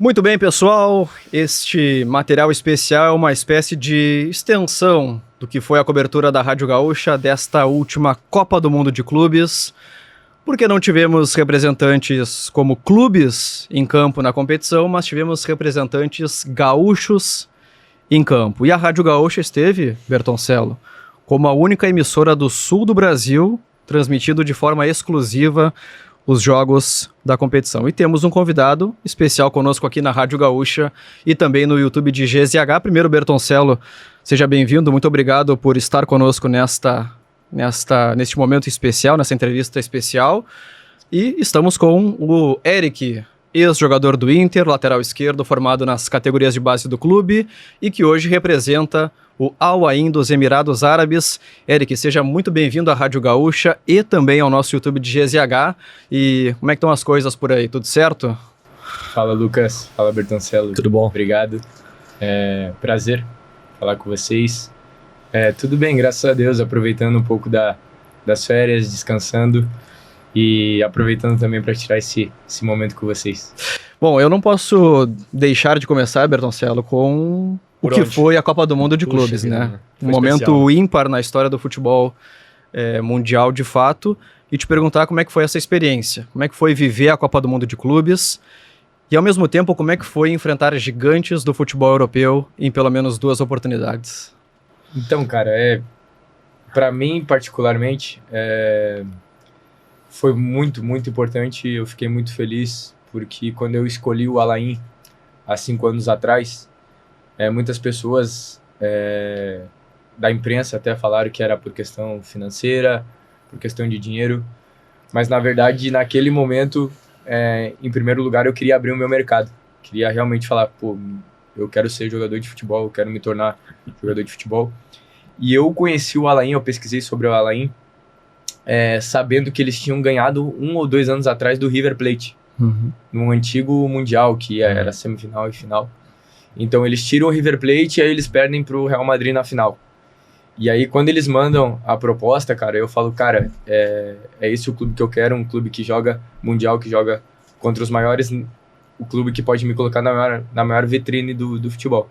Muito bem, pessoal. Este material especial é uma espécie de extensão do que foi a cobertura da Rádio Gaúcha desta última Copa do Mundo de Clubes, porque não tivemos representantes como clubes em campo na competição, mas tivemos representantes gaúchos em campo. E a Rádio Gaúcha esteve, Bertoncello, como a única emissora do sul do Brasil, transmitido de forma exclusiva os jogos da competição. E temos um convidado especial conosco aqui na Rádio Gaúcha e também no YouTube de GZH. Primeiro, Bertoncello, seja bem-vindo. Muito obrigado por estar conosco neste momento especial, nessa entrevista especial. E estamos com o Eric, ex-jogador do Inter, lateral esquerdo, formado nas categorias de base do clube e que hoje representa o Al Ain dos Emirados Árabes. Eric, seja muito bem-vindo à Rádio Gaúcha e também ao nosso YouTube de GZH. E como é que estão as coisas por aí? Tudo certo? Fala, Lucas. Fala, Bertoncello. Tudo bom? Obrigado. Prazer falar com vocês. Tudo bem, graças a Deus. Aproveitando um pouco das férias, descansando e aproveitando também para tirar esse momento com vocês. Bom, eu não posso deixar de começar, Bertoncello, com o que foi a Copa do Mundo de Clubes, né? Um momento ímpar na história do futebol mundial, de fato, e te perguntar como é que foi essa experiência, como é que foi viver a Copa do Mundo de Clubes e, ao mesmo tempo, como é que foi enfrentar gigantes do futebol europeu em pelo menos 2 oportunidades. Então, cara, para mim, particularmente, foi muito, muito importante. Eu fiquei muito feliz, porque quando eu escolhi o Al Ain, há 5 anos atrás, muitas pessoas da imprensa até falaram que era por questão financeira, por questão de dinheiro, mas na verdade naquele momento, em primeiro lugar, eu queria abrir o meu mercado, queria realmente falar, eu quero ser jogador de futebol, eu quero me tornar jogador de futebol. E eu conheci o Al Ain, eu pesquisei sobre o Al Ain, sabendo que eles tinham ganhado 1 ou 2 anos atrás do River Plate, num antigo Mundial, que era semifinal e final. Então eles tiram o River Plate e aí eles perdem pro Real Madrid na final. E aí quando eles mandam a proposta, cara, eu falo, cara, é esse o clube que eu quero, um clube que joga Mundial, que joga contra os maiores, o clube que pode me colocar na maior vitrine do futebol.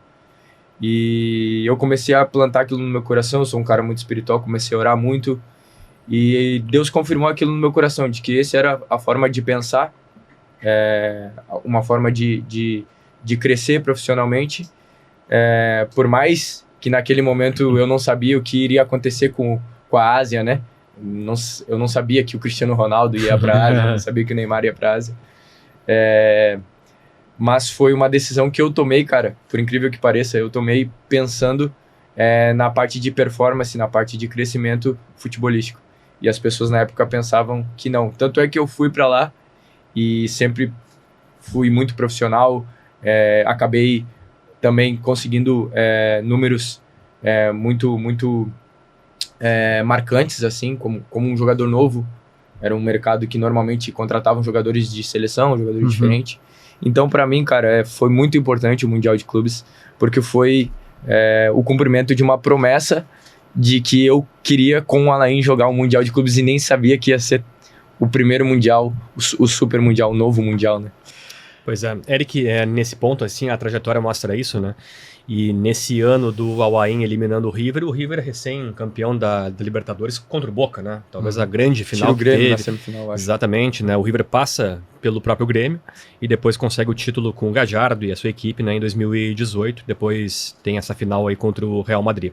E eu comecei a plantar aquilo no meu coração, eu sou um cara muito espiritual, comecei a orar muito, e Deus confirmou aquilo no meu coração, de que esse era a forma de pensar, uma forma de crescer profissionalmente, por mais que naquele momento eu não sabia o que iria acontecer com a Ásia, né? Eu não sabia que o Cristiano Ronaldo ia para a Ásia, eu não sabia que o Neymar ia para a Ásia. Mas foi uma decisão que eu tomei, cara, por incrível que pareça, eu tomei pensando na parte de performance, na parte de crescimento futebolístico. E as pessoas na época pensavam que não. Tanto é que eu fui para lá e sempre fui muito profissional, acabei também conseguindo números muito, muito marcantes, assim, como um jogador novo. Era um mercado que normalmente contratavam jogadores de seleção, jogadores diferentes. Então, para mim, cara, foi muito importante o Mundial de Clubes, porque foi o cumprimento de uma promessa de que eu queria, com o Al Ain, jogar um Mundial de Clubes e nem sabia que ia ser o primeiro Mundial, o Super Mundial, o novo Mundial, né? Pois é, Eric, nesse ponto, assim, a trajetória mostra isso, né? E nesse ano do Al Ain eliminando o River recém-campeão da Libertadores contra o Boca, né? Talvez a grande final que Grêmio teve. na semifinal, acho. Exatamente, né? O River passa pelo próprio Grêmio e depois consegue o título com o Gallardo e a sua equipe, né, em 2018. Depois tem essa final aí contra o Real Madrid.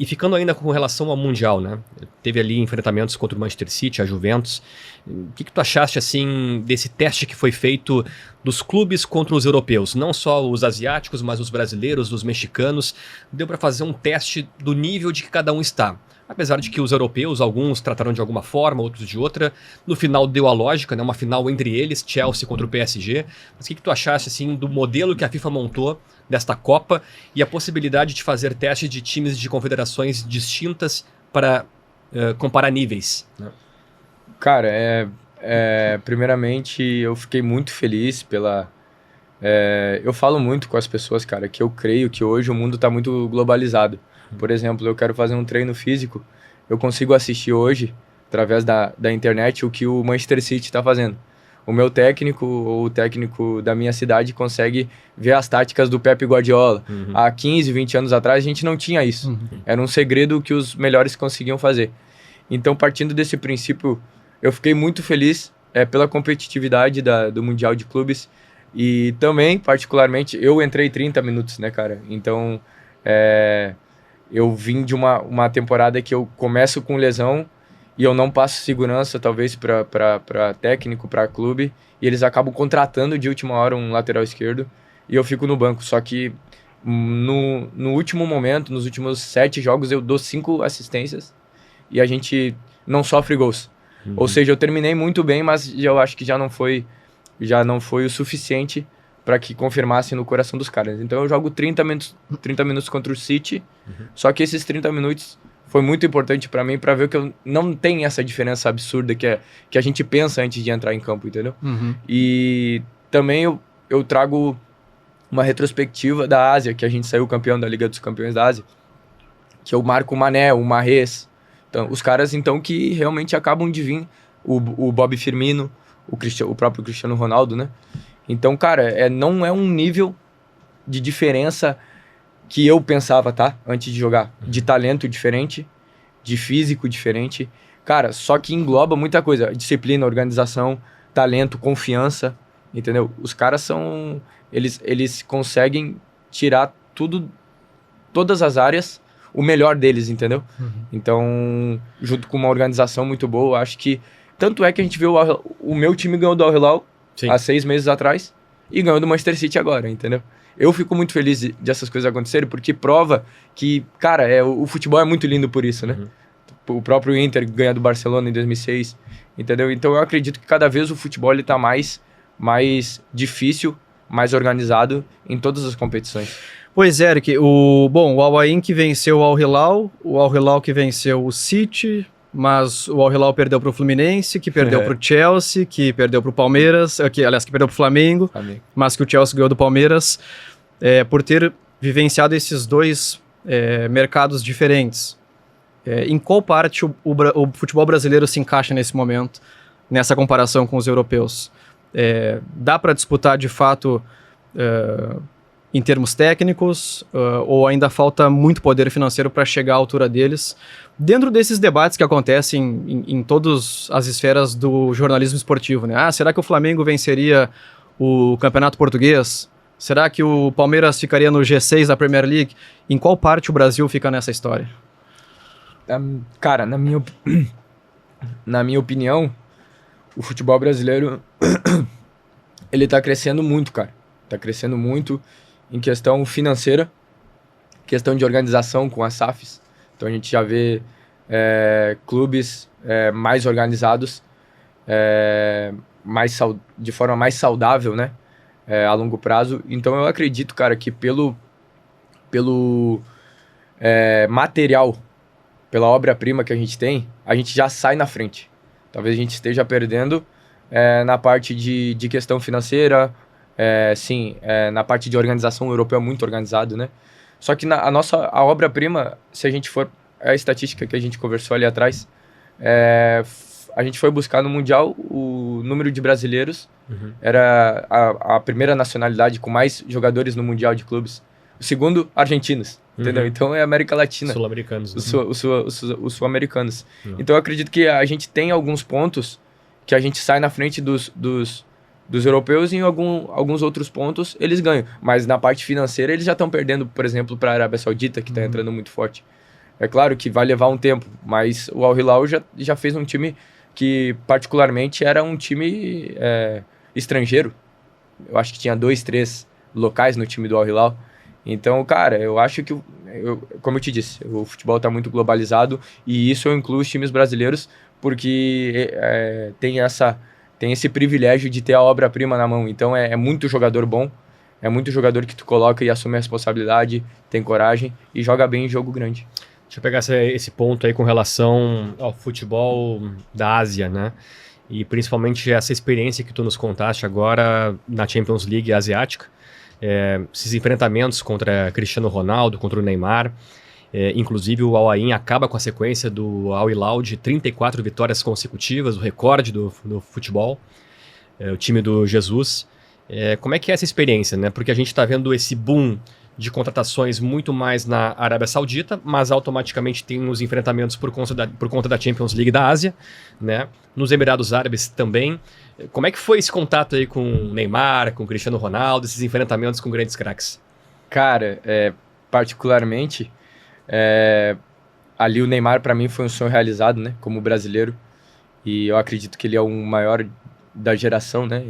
E ficando ainda com relação ao Mundial, né? Teve ali enfrentamentos contra o Manchester City, a Juventus. O que tu achaste, assim, desse teste que foi feito dos clubes contra os europeus? Não só os asiáticos, mas os brasileiros, os mexicanos. Deu para fazer um teste do nível de que cada um está. Apesar de que os europeus, alguns trataram de alguma forma, outros de outra. No final deu a lógica, né? Uma final entre eles, Chelsea contra o PSG. Mas o que tu achaste, assim, do modelo que a FIFA montou desta Copa e a possibilidade de fazer testes de times de confederações distintas para comparar níveis, né? Cara, primeiramente eu fiquei muito feliz eu falo muito com as pessoas, cara, que eu creio que hoje o mundo está muito globalizado. Por exemplo, eu quero fazer um treino físico, eu consigo assistir hoje, através da internet, o que o Manchester City está fazendo. o meu técnico ou o técnico da minha cidade consegue ver as táticas do Pep Guardiola. Há 15, 20 anos atrás a gente não tinha isso. Era um segredo que os melhores conseguiam fazer. Então, partindo desse princípio, eu fiquei muito feliz pela competitividade do Mundial de Clubes e também, particularmente, eu entrei 30 minutos, né, cara? Então, eu vim de uma temporada que eu começo com lesão e eu não passo segurança, talvez, para técnico, para clube, e eles acabam contratando de última hora um lateral esquerdo e eu fico no banco. Só que no último momento, nos últimos 7 jogos, eu dou 5 assistências e a gente não sofre gols. Ou seja, eu terminei muito bem, mas eu acho que já não foi o suficiente para que confirmasse no coração dos caras. Então eu jogo 30 minutos contra o City, só que esses 30 minutos foi muito importante para mim para ver que eu não tem essa diferença absurda que a gente pensa antes de entrar em campo, entendeu? E também eu trago uma retrospectiva da Ásia, que a gente saiu campeão da Liga dos Campeões da Ásia, que eu marco o Mané, o Mahrez, então, os caras então que realmente acabam de vir, o Bob Firmino, o próprio Cristiano Ronaldo, né? Então, cara, não é um nível de diferença que eu pensava, tá? Antes de jogar. De talento diferente, de físico diferente. Cara, só que engloba muita coisa. Disciplina, organização, talento, confiança, entendeu? Os caras são... Eles conseguem tirar todas as áreas, o melhor deles, entendeu? Então, junto com uma organização muito boa, acho que... Tanto é que a gente viu o meu time ganhou do Al Hilal há 6 meses atrás e ganhou do Manchester City agora, entendeu? Eu fico muito feliz dessas coisas acontecerem porque prova que, cara, o futebol é muito lindo por isso, né? O próprio Inter ganha do Barcelona em 2006, entendeu? Então eu acredito que cada vez o futebol ele tá mais difícil, mais organizado em todas as competições. Pois é, Eric, o Al Ain que venceu o Al Hilal que venceu o City, mas o Al Hilal perdeu para o Fluminense, que perdeu para o Chelsea, que perdeu para o Palmeiras, que perdeu para o Flamengo, mas que o Chelsea ganhou do Palmeiras, por ter vivenciado esses dois mercados diferentes. Em qual parte o futebol brasileiro se encaixa nesse momento, nessa comparação com os europeus? Dá para disputar de fato em termos técnicos, ou ainda falta muito poder financeiro para chegar à altura deles, dentro desses debates que acontecem em todas as esferas do jornalismo esportivo, né? Será que o Flamengo venceria o Campeonato Português? Será que o Palmeiras ficaria no G6 da Premier League? Em qual parte o Brasil fica nessa história? Cara, na minha opinião, o futebol brasileiro ele tá crescendo muito, cara. Tá crescendo muito em questão financeira, questão de organização com as SAFs. Então a gente já vê clubes mais organizados, de forma mais saudável, né? A longo prazo. Então eu acredito, cara, que pelo material, pela obra-prima que a gente já sai na frente. Talvez a gente esteja perdendo na parte de questão financeira, na parte de organização, o europeu é muito organizado, né? Só que a obra-prima, se a gente for... A estatística que a gente conversou ali atrás, a gente foi buscar no Mundial o número de brasileiros, era a primeira nacionalidade com mais jogadores no Mundial de Clubes. O segundo, argentinos, entendeu? Então é América Latina. Sul-americanos. Os sul-americanos. Então eu acredito que a gente tem alguns pontos que a gente sai na frente dos europeus e em alguns outros pontos eles ganham. Mas na parte financeira eles já estão perdendo, por exemplo, para a Arábia Saudita, que está entrando muito forte. É claro que vai levar um tempo, mas o Al Hilal já fez um time que particularmente era um time estrangeiro. Eu acho que tinha 2, 3 locais no time do Al Hilal. Então, cara, eu acho que, como eu te disse, o futebol está muito globalizado e isso eu incluo os times brasileiros porque tem esse privilégio de ter a obra-prima na mão. Então é muito jogador bom, é muito jogador que tu coloca e assume a responsabilidade, tem coragem e joga bem em jogo grande. Deixa eu pegar esse ponto aí com relação ao futebol da Ásia, né? E principalmente essa experiência que tu nos contaste agora na Champions League asiática. Esses enfrentamentos contra Cristiano Ronaldo, contra o Neymar. Inclusive o Al Ain acaba com a sequência do Al Hilal de 34 vitórias consecutivas, o recorde do futebol. o time do Jesus. Como é que é essa experiência, né? Porque a gente está vendo esse boom de contratações muito mais na Arábia Saudita, mas automaticamente tem os enfrentamentos por conta da Champions League da Ásia, né? Nos Emirados Árabes também. Como é que foi esse contato aí com o Neymar, com o Cristiano Ronaldo, esses enfrentamentos com grandes craques? Cara, particularmente, ali o Neymar para mim foi um sonho realizado, né? Como brasileiro. E eu acredito que ele é o maior da geração, né?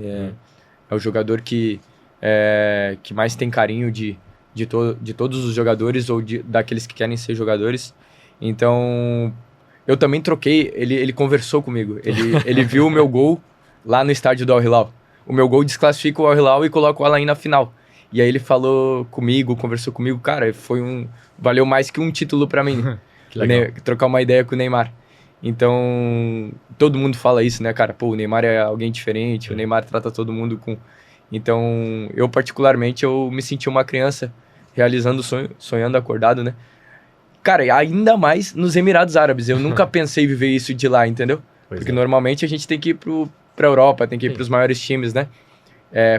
É o jogador que mais tem carinho de todos os jogadores ou daqueles que querem ser jogadores. Então, eu também troquei, ele conversou comigo. Ele viu o meu gol lá no estádio do Al Hilal. O meu gol desclassifica o Al Hilal e coloca o Al Ain na final. E aí ele falou comigo, conversou comigo. Cara, valeu mais que um título pra mim. Que legal. Trocar uma ideia com o Neymar. Então, todo mundo fala isso, né, cara? Pô, o Neymar é alguém diferente, o Neymar trata todo mundo com... Então, eu particularmente, eu me senti uma criança realizando o sonho, sonhando acordado, né? Cara, ainda mais nos Emirados Árabes. Eu nunca pensei em viver isso de lá, entendeu? Porque normalmente a gente tem que ir pra Europa, tem que ir pros maiores times, né?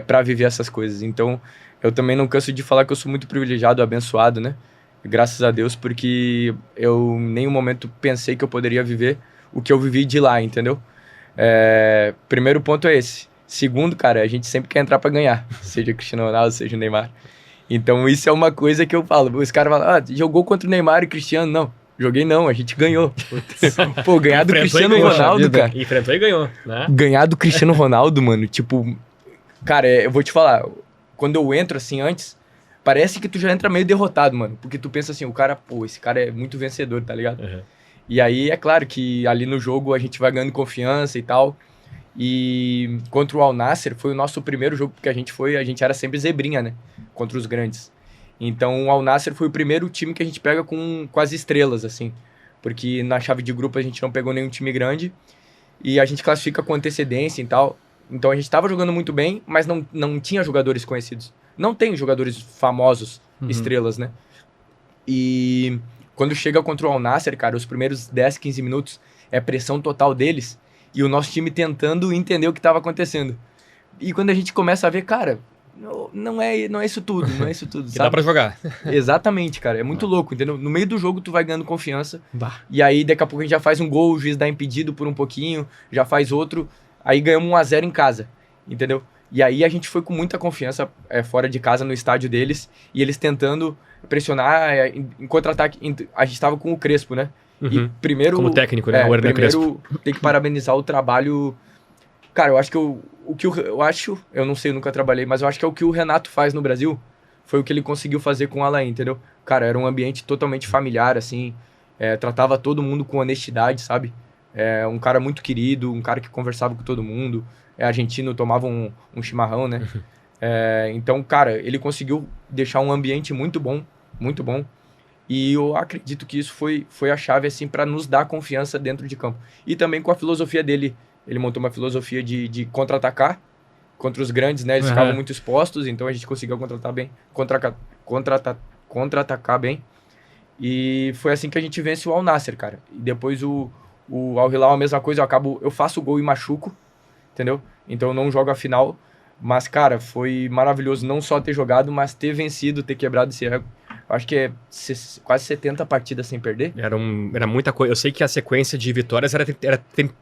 Pra viver essas coisas. Então, eu também não canso de falar que eu sou muito privilegiado, abençoado, né? Graças a Deus, porque eu em nenhum momento pensei que eu poderia viver o que eu vivi de lá, entendeu? Primeiro ponto é esse. Segundo, cara, a gente sempre quer entrar pra ganhar, seja Cristiano Ronaldo, seja o Neymar. Então isso é uma coisa que eu falo. Os caras falam, jogou contra o Neymar e Cristiano. Não, joguei não, a gente ganhou. Pô, ganhar do Cristiano Ronaldo, cara. Enfrentou e ganhou, né? Ganhar do Cristiano Ronaldo, mano, tipo... Cara, eu vou te falar, quando eu entro assim antes... Parece que tu já entra meio derrotado, mano. Porque tu pensa assim, esse cara é muito vencedor, tá ligado? Uhum. E aí, é claro que ali no jogo a gente vai ganhando confiança e tal. E contra o Al Nassr foi o nosso primeiro jogo, porque a gente era sempre zebrinha, né? Contra os grandes. Então o Al Nassr foi o primeiro time que a gente pega com as estrelas, assim. Porque na chave de grupo a gente não pegou nenhum time grande. E a gente classifica com antecedência e tal. Então a gente tava jogando muito bem, mas não tinha jogadores conhecidos. Não tem jogadores famosos, estrelas, né? E quando chega contra o Al Nassr, cara, os primeiros 10, 15 minutos é pressão total deles e o nosso time tentando entender o que estava acontecendo. E quando a gente começa a ver, cara, não é isso tudo, não é isso tudo, sabe? Dá pra jogar. Exatamente, cara, é muito louco, entendeu? No meio do jogo tu vai ganhando confiança e aí daqui a pouco a gente já faz um gol, o juiz dá impedido por um pouquinho, já faz outro, aí ganhamos 1-0 em casa, entendeu? E aí a gente foi com muita confiança fora de casa no estádio deles e eles tentando pressionar em contra-ataque. A gente estava com o Crespo, né? E primeiro... Como técnico, né? O Hernan Crespo. Tem que parabenizar o trabalho... Cara, eu acho que eu não sei, eu nunca trabalhei, mas eu acho que é o que o Renato faz no Brasil, foi o que ele conseguiu fazer com o Al Ain, entendeu? Cara, era um ambiente totalmente familiar, assim, tratava todo mundo com honestidade, sabe? Um cara muito querido, um cara que conversava com todo mundo, argentino, tomava um chimarrão, né? Então, cara, ele conseguiu deixar um ambiente muito bom, muito bom. E eu acredito que isso foi a chave, assim, para nos dar confiança dentro de campo. E também com a filosofia dele. Ele montou uma filosofia de contra-atacar contra os grandes, né? Eles ficavam muito expostos, então a gente conseguiu contra-atacar bem. E foi assim que a gente vence o Al Nassr, cara. E depois o Al Hilal a mesma coisa, eu faço o gol e machuco, entendeu? Então eu não jogo a final, mas, cara, foi maravilhoso não só ter jogado, mas ter vencido, ter quebrado esse recorde. Acho que quase 70 partidas sem perder. Era muita coisa. Eu sei que a sequência de vitórias era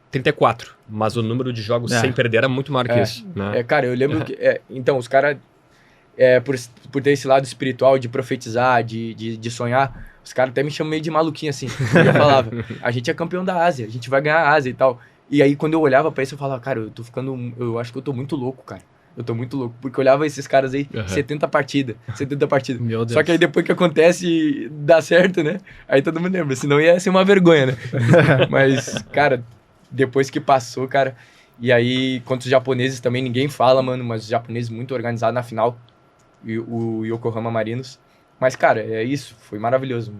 34, mas o número de jogos sem perder era muito maior que isso. Né? Cara, eu lembro que... então, os caras, por ter esse lado espiritual de profetizar, de sonhar, os caras até me chamam meio de maluquinho, assim. Eu falava, a gente é campeão da Ásia, a gente vai ganhar a Ásia e tal. E aí, quando eu olhava pra isso, eu falava, cara, eu acho que eu tô muito louco, cara. Eu tô muito louco, porque eu olhava esses caras aí, 70 partidas. Meu Deus. Só que aí depois que acontece, dá certo, né? Aí todo mundo lembra, senão ia ser uma vergonha, né? Mas, cara, depois que passou, cara... E aí, contra os japoneses também, ninguém fala, mano, mas os japoneses muito organizados na final, e o Yokohama Marinos. Mas, cara, é isso, foi maravilhoso.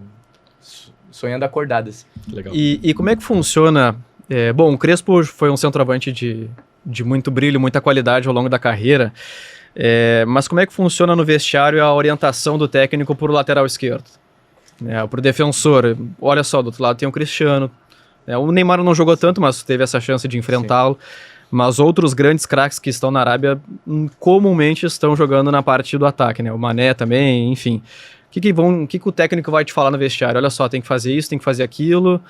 Sonhando acordadas. Legal. E como é que funciona... Bom, o Crespo foi um centroavante de muito brilho, muita qualidade ao longo da carreira, mas como é que funciona no vestiário a orientação do técnico por lateral esquerdo? Por defensor, olha só, do outro lado tem o Cristiano, o Neymar não jogou tanto, mas teve essa chance de enfrentá-lo, Mas outros grandes craques que estão na Arábia comumente estão jogando na parte do ataque, né? O Mané também, enfim. O que o técnico vai te falar no vestiário? Olha só, tem que fazer isso, tem que fazer aquilo,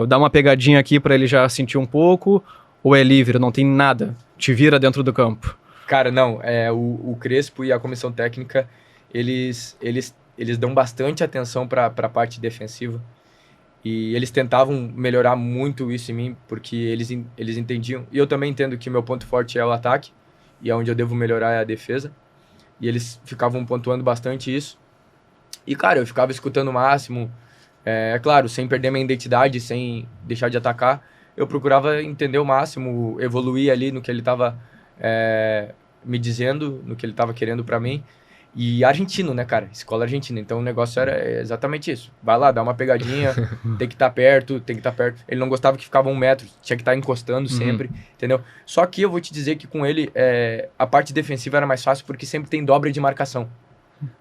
dá uma pegadinha aqui para ele já sentir um pouco, ou é livre, não tem nada, te vira dentro do campo? Cara, não, o Crespo e a comissão técnica, eles dão bastante atenção para a parte defensiva. E eles tentavam melhorar muito isso em mim, porque eles entendiam. E eu também entendo que meu ponto forte é o ataque, e é onde eu devo melhorar é a defesa. E eles ficavam pontuando bastante isso. E, cara, eu ficava escutando o máximo. É claro, sem perder minha identidade, sem deixar de atacar. Eu procurava entender o máximo, evoluir ali no que ele estava me dizendo, no que ele estava querendo para mim. E argentino, né, cara? Escola argentina. Então o negócio era exatamente isso. Vai lá, dá uma pegadinha, tem que estar perto, tem que estar perto. Ele não gostava que ficava 1 metro, tinha que estar encostando sempre, entendeu? Só que eu vou te dizer que com ele, a parte defensiva era mais fácil porque sempre tem dobra de marcação.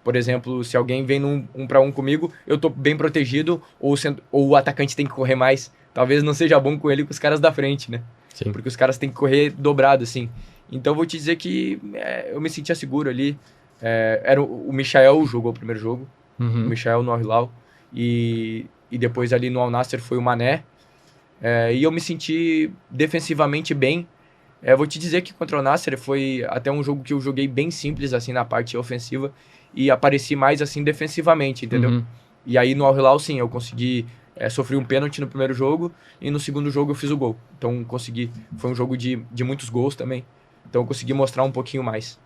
Por exemplo, se alguém vem num 1 para 1 comigo, eu tô bem protegido, ou o atacante tem que correr mais. Talvez não seja bom com ele com os caras da frente, né? Sim. Porque os caras têm que correr dobrado, assim. Então eu vou te dizer que eu me sentia seguro ali. O Michael jogou o primeiro jogo, o Michael no Al Hilal, e depois ali no Al Nassr foi o Mané, e eu me senti defensivamente bem. Vou te dizer que contra o Al Nassr foi até um jogo que eu joguei bem simples assim na parte ofensiva e apareci mais assim defensivamente, entendeu? E aí no Al Hilal sim, eu consegui sofri um pênalti no primeiro jogo e no segundo jogo eu fiz o gol. Então foi um jogo de muitos gols também, então eu consegui mostrar um pouquinho mais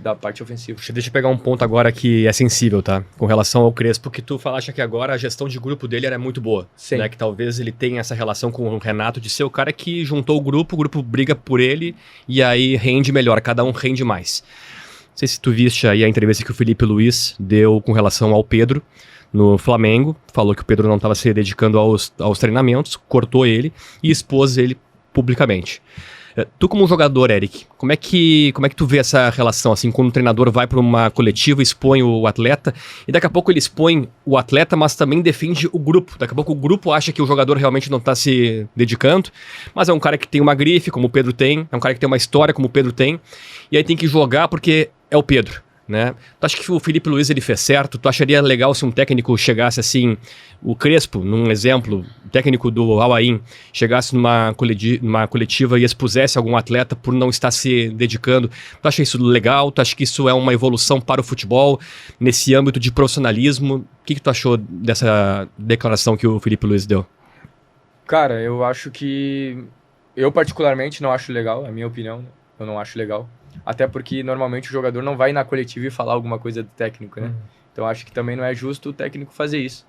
da parte ofensiva. Deixa eu pegar um ponto agora que é sensível, tá? Com relação ao Crespo, que tu falaste que agora a gestão de grupo dele era muito boa. Sim. Né? Que talvez ele tenha essa relação com o Renato de ser o cara que juntou o grupo briga por ele e aí rende melhor, cada um rende mais. Não sei se tu viste aí a entrevista que o Felipe Luiz deu com relação ao Pedro no Flamengo, falou que o Pedro não estava se dedicando aos treinamentos, cortou ele e expôs ele publicamente. Tu como jogador, Eric, como é que tu vê essa relação, assim, quando o treinador vai para uma coletiva, expõe o atleta, e daqui a pouco ele expõe o atleta, mas também defende o grupo. Daqui a pouco o grupo acha que o jogador realmente não está se dedicando, mas é um cara que tem uma grife, como o Pedro tem, é um cara que tem uma história, como o Pedro tem, e aí tem que jogar porque é o Pedro, né? Tu acha que o Felipe Luiz ele fez certo? Tu acharia legal se um técnico chegasse assim, o Crespo, num exemplo, o técnico do Al Ain, chegasse numa coletiva e expusesse algum atleta por não estar se dedicando? Tu acha isso legal? Tu acha que isso é uma evolução para o futebol nesse âmbito de profissionalismo? O que tu achou dessa declaração que o Felipe Luiz deu? Cara, eu acho que eu particularmente não acho legal, é a minha opinião, né? Eu não acho legal. Até porque normalmente o jogador não vai na coletiva e falar alguma coisa do técnico, né? Então acho que também não é justo o técnico fazer isso.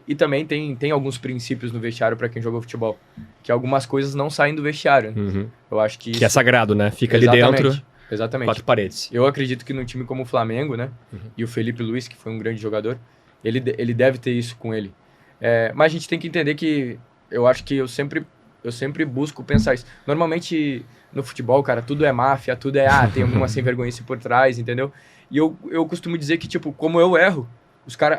E também tem alguns princípios no vestiário para quem joga futebol, que algumas coisas não saem do vestiário, né? Eu acho que é sagrado, né? Fica ali dentro, exatamente. 4 paredes. Eu acredito que num time como o Flamengo, né? E o Felipe Luiz, que foi um grande jogador, ele deve ter isso com ele. Mas a gente tem que entender que eu acho que eu sempre busco pensar isso. Normalmente no futebol, cara, tudo é máfia, tudo tem alguma sem vergonhice por trás, entendeu? E eu costumo dizer que, tipo, como eu erro,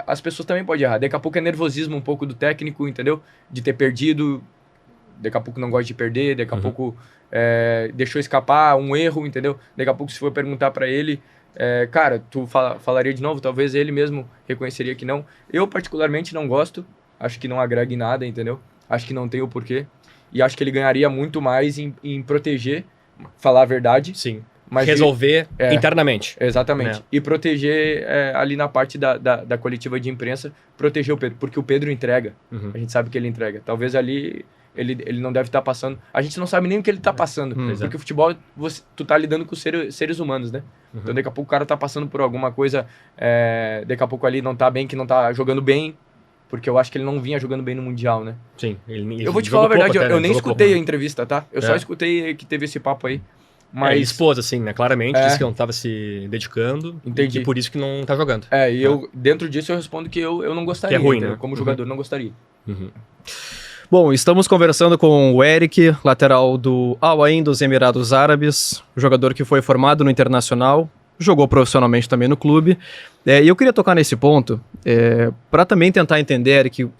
as pessoas também podem errar. Daqui a pouco é nervosismo um pouco do técnico, entendeu? De ter perdido, daqui a pouco não gosta de perder, daqui a pouco deixou escapar um erro, entendeu? Daqui a pouco se for perguntar pra ele, cara, tu falaria de novo? Talvez ele mesmo reconheceria que não. Eu particularmente não gosto, acho que não agrega em nada, entendeu? Acho que não tem o porquê. E acho que ele ganharia muito mais em proteger, falar a verdade. Sim. Mas resolver internamente. Exatamente. E proteger ali na parte da coletiva de imprensa, proteger o Pedro. Porque o Pedro entrega. A gente sabe que ele entrega. Talvez ali ele não deve estar passando. A gente não sabe nem o que ele está passando. Porque o futebol, tu tá lidando com seres humanos, né? Então daqui a pouco o cara tá passando por alguma coisa, daqui a pouco ali não tá bem, que não tá jogando bem. Porque eu acho que ele não vinha jogando bem no Mundial, né? Sim. Eu vou te falar a verdade, eu nem escutei a entrevista, tá? Eu só escutei que teve esse papo aí. Mas ele expôs, assim, né? Claramente, disse que não estava se dedicando. Entendi. E por isso que não tá jogando. E eu, dentro disso, eu respondo que eu não gostaria. Que é ruim, né? Como jogador, não gostaria. Bom, estamos conversando com o Eric, lateral do Al Ain dos Emirados Árabes, jogador que foi formado no Internacional, jogou profissionalmente também no clube. E eu queria tocar nesse ponto, para também tentar entender, Eric,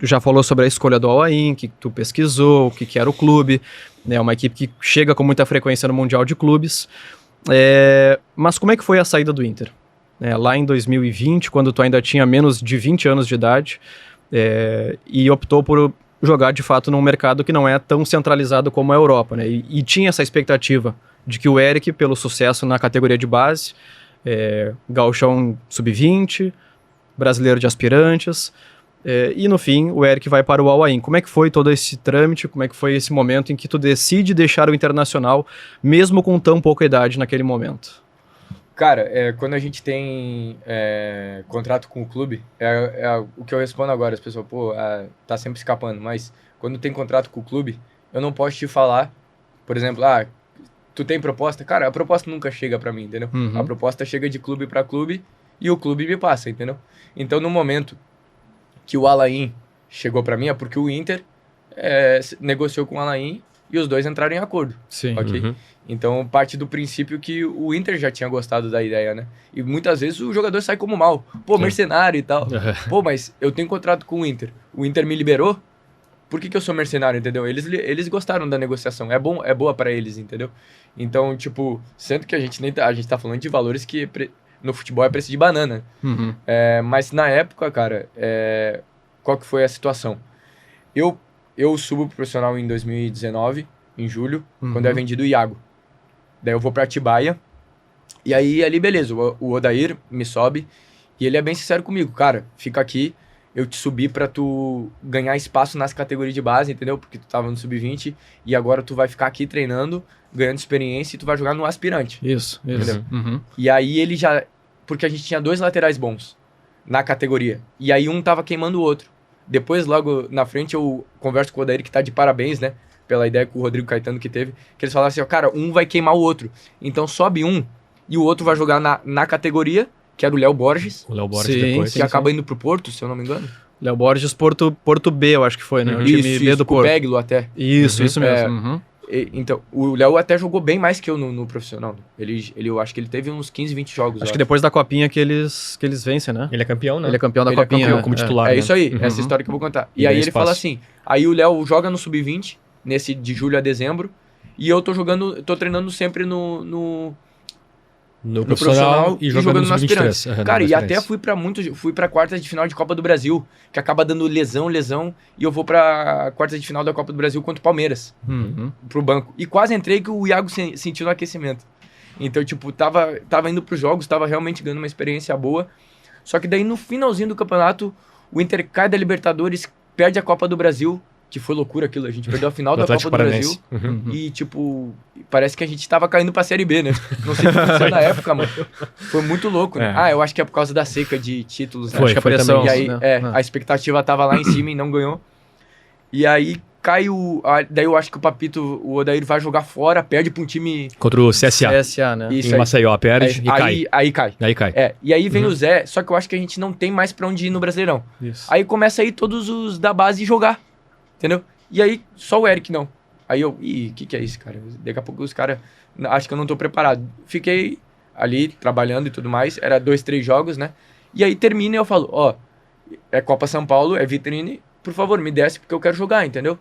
já falou sobre a escolha do Al-Ain, que tu pesquisou, o que era o clube, né? Uma equipe que chega com muita frequência no Mundial de Clubes. Mas como é que foi a saída do Inter? Lá em 2020, quando tu ainda tinha menos de 20 anos de idade, e optou por jogar de fato num mercado que não é tão centralizado como a Europa, né? E tinha essa expectativa de que o Eric, pelo sucesso na categoria de base, gauchão sub-20, brasileiro de aspirantes, e no fim o Eric vai para o Al-Ain. Como é que foi todo esse trâmite, como é que foi esse momento em que tu decide deixar o Internacional, mesmo com tão pouca idade naquele momento? Cara, quando a gente tem contrato com o clube, o que eu respondo agora, as pessoas, tá sempre escapando, mas quando tem contrato com o clube, eu não posso te falar, por exemplo, tu tem proposta? Cara, a proposta nunca chega pra mim, entendeu? Uhum. A proposta chega de clube pra clube e o clube me passa, entendeu? Então, no momento que o Al-Ain chegou pra mim, é porque o Inter negociou com o Al-Ain e os dois entraram em acordo. Sim. Ok? Uhum. Então, parte do princípio que o Inter já tinha gostado da ideia, né? E muitas vezes o jogador sai como mal. Mercenário e tal. Mas eu tenho contrato com o Inter me liberou, por que eu sou mercenário, entendeu? Eles gostaram da negociação, é boa pra eles, entendeu? Então, tipo, sendo que a gente tá falando de valores que no futebol é preço de banana. Uhum. Mas na época, cara, qual que foi a situação? Eu subo pro profissional em 2019, em julho, quando é vendido o Iago. Daí eu vou pra Atibaia, e aí ali beleza, o Odair me sobe, e ele é bem sincero comigo, cara, fica aqui, eu te subi pra tu ganhar espaço nas categorias de base, entendeu? Porque tu tava no sub-20, e agora tu vai ficar aqui treinando, ganhando experiência, e tu vai jogar no aspirante. Isso. Uhum. E aí ele já... Porque a gente tinha 2 laterais bons na categoria, e aí um tava queimando o outro. Depois, logo na frente, eu converso com o Odair, que tá de parabéns, né? Pela ideia com o Rodrigo Caetano que teve, que eles falaram assim, cara, um vai queimar o outro. Então sobe um e o outro vai jogar na categoria, que era o Léo Borges. O Léo Borges Sim, depois. Que acaba indo pro Porto, se eu não me engano. Léo Borges, Porto B, eu acho que foi, né? O time B do com o Porto. Peglo até. Isso mesmo. Uhum. Então, o Léo até jogou bem mais que eu no profissional. Eu acho que ele teve uns 15, 20 jogos. Acho que depois da Copinha que eles vencem, né? Ele é campeão, né? Ele é campeão da Ele é Copinha. campeão como titular. É né? isso aí, essa história que eu vou contar. E E aí ganha ele fala espaço. assim, aí o Léo joga no sub-20, nesse de julho a dezembro, e eu tô treinando sempre no profissional e jogando no aspirantes. Cara, e até fui pra quartas de final de Copa do Brasil, que acaba dando lesão, e eu vou pra quartas de final da Copa do Brasil contra o Palmeiras, pro banco. E quase entrei que o Iago sentiu no aquecimento. Então, tipo, tava indo pros jogos, tava realmente ganhando uma experiência boa. Só que daí, no finalzinho do campeonato, o Inter cai da Libertadores, perde a Copa do Brasil, que foi loucura aquilo, a gente perdeu a final da Copa do Brasil. E, tipo, parece que a gente tava caindo pra Série B, né? Não sei o que aconteceu na época, mano. Foi muito louco, né? Eu acho que é por causa da seca de títulos, né? Foi, acho que a foi pressão, também. E aí, a expectativa tava lá em cima e não ganhou. E aí, cai daí eu acho que o Papito, o Odair vai jogar fora, perde pra um time... Contra o CSA. CSA, né? Isso Em aí. Maceió, perde e cai. Aí cai. Aí cai. E aí vem o Zé, só que eu acho que a gente não tem mais pra onde ir no Brasileirão. Isso. Aí começa a ir todos os da base jogar, entendeu? E aí só o Eric não. Aí eu, o que é isso, cara? Daqui a pouco os caras, acho que eu não tô preparado. Fiquei ali trabalhando e tudo mais, era 2, 3 jogos, né? E aí termina e eu falo, é Copa São Paulo, é vitrine, por favor, me desce porque eu quero jogar, entendeu?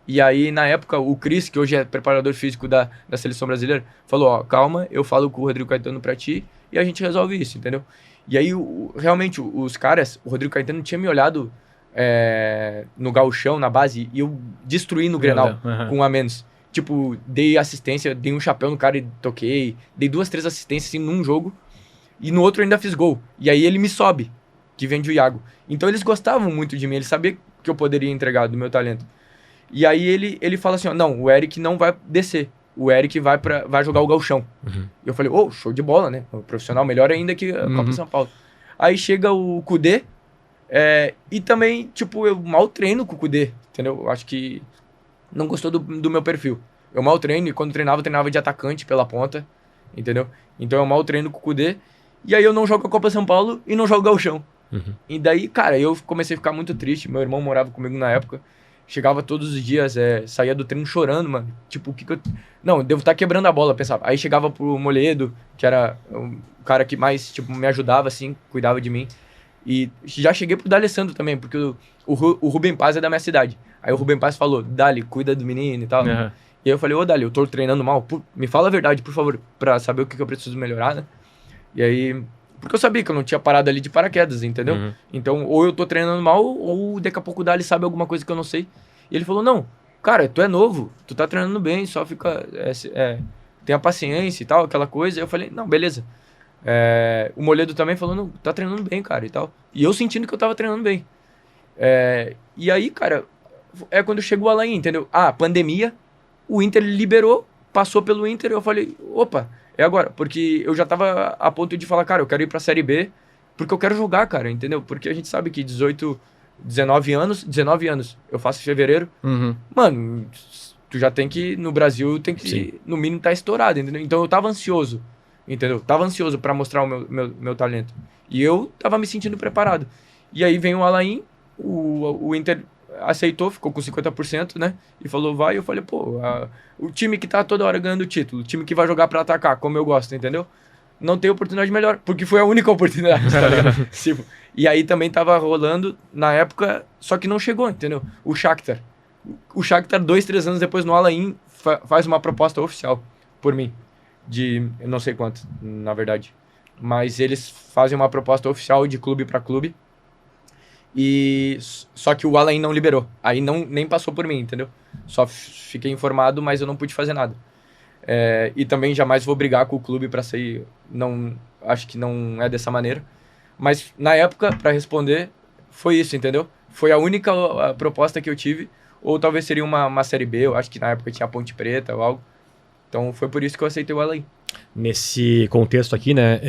E aí, na época, o Cris, que hoje é preparador físico da Seleção Brasileira, falou, calma, eu falo com o Rodrigo Caetano pra ti e a gente resolve isso, entendeu? E aí, realmente, os caras, o Rodrigo Caetano tinha me olhado no gauchão, na base, e eu destruí no Grenal, com um a menos. Tipo, dei assistência, dei um chapéu no cara e toquei, dei 2, 3 assistências assim, num jogo, e no outro eu ainda fiz gol. E aí ele me sobe, que vem de Iago. Então eles gostavam muito de mim, eles sabiam que eu poderia entregar do meu talento. E aí ele fala assim, não, o Eric não vai descer. O Eric vai jogar o gauchão. E eu falei, show de bola, né? O profissional melhor ainda que a Copa São Paulo. Aí chega o Kudê, e também, tipo, eu mal treino com o Kudê, entendeu? Eu acho que não gostou do meu perfil. Eu mal treino, e quando treinava de atacante pela ponta, entendeu? Então eu mal treino com o Kudê, e aí eu não jogo a Copa São Paulo e não jogo o gauchão. E daí, cara, eu comecei a ficar muito triste. Meu irmão morava comigo na época. Chegava todos os dias, saía do treino chorando, mano. Tipo, o que eu... Não, eu devo estar quebrando a bola, pensava. Aí chegava pro Moledo, que era o cara que mais, tipo, me ajudava, assim, cuidava de mim. E já cheguei pro D'Alessandro também, porque o Rubem Paz é da minha cidade. Aí o Rubem Paz falou, Dali, cuida do menino e tal. Uhum. E aí eu falei, ô Dali, eu tô treinando mal, me fala a verdade, por favor, pra saber o que eu preciso melhorar, né? E aí, porque eu sabia que eu não tinha parado ali de paraquedas, entendeu? Uhum. Então, ou eu tô treinando mal, ou daqui a pouco o Dali sabe alguma coisa que eu não sei. E ele falou, não, cara, tu é novo, tu tá treinando bem, só fica, tenha paciência e tal, aquela coisa. E eu falei, não, beleza. O Moledo também falou, não, tá treinando bem, cara, e tal. E eu sentindo que eu tava treinando bem. E aí, cara, é quando chegou o Alain, entendeu? Pandemia, o Inter liberou, passou pelo Inter, eu falei, opa, é agora. Porque eu já tava a ponto de falar, cara, eu quero ir pra Série B, porque eu quero jogar, cara, entendeu? Porque a gente sabe que 19 anos, eu faço em fevereiro, mano, tu já tem que, no Brasil, tem que, Sim. no mínimo, tá estourado, entendeu? Então eu tava ansioso, entendeu? Tava ansioso pra mostrar o meu talento. E eu tava me sentindo preparado. E aí vem o Alain, o Inter aceitou, ficou com 50%, né? E falou, vai. E eu falei, pô, o time que tá toda hora ganhando título, o time que vai jogar pra atacar, como eu gosto, entendeu? Não tem oportunidade melhor, porque foi a única oportunidade, tá ligado? Tipo, e aí também tava rolando, na época, só que não chegou, entendeu? O Shakhtar, 2-3 anos depois no Alain, faz uma proposta oficial por mim, de eu não sei quanto, na verdade. Mas eles fazem uma proposta oficial de clube pra clube, e só que o Alain não liberou. Aí nem passou por mim, entendeu? Só fiquei informado, mas eu não pude fazer nada. E também jamais vou brigar com o clube pra sair. Não, acho que não é dessa maneira. Mas na época, pra responder, foi isso, entendeu? Foi a única proposta que eu tive. Ou talvez seria uma Série B. Eu acho que na época tinha Ponte Preta ou algo. Então foi por isso que eu aceitei o Alain. Nesse contexto aqui, né,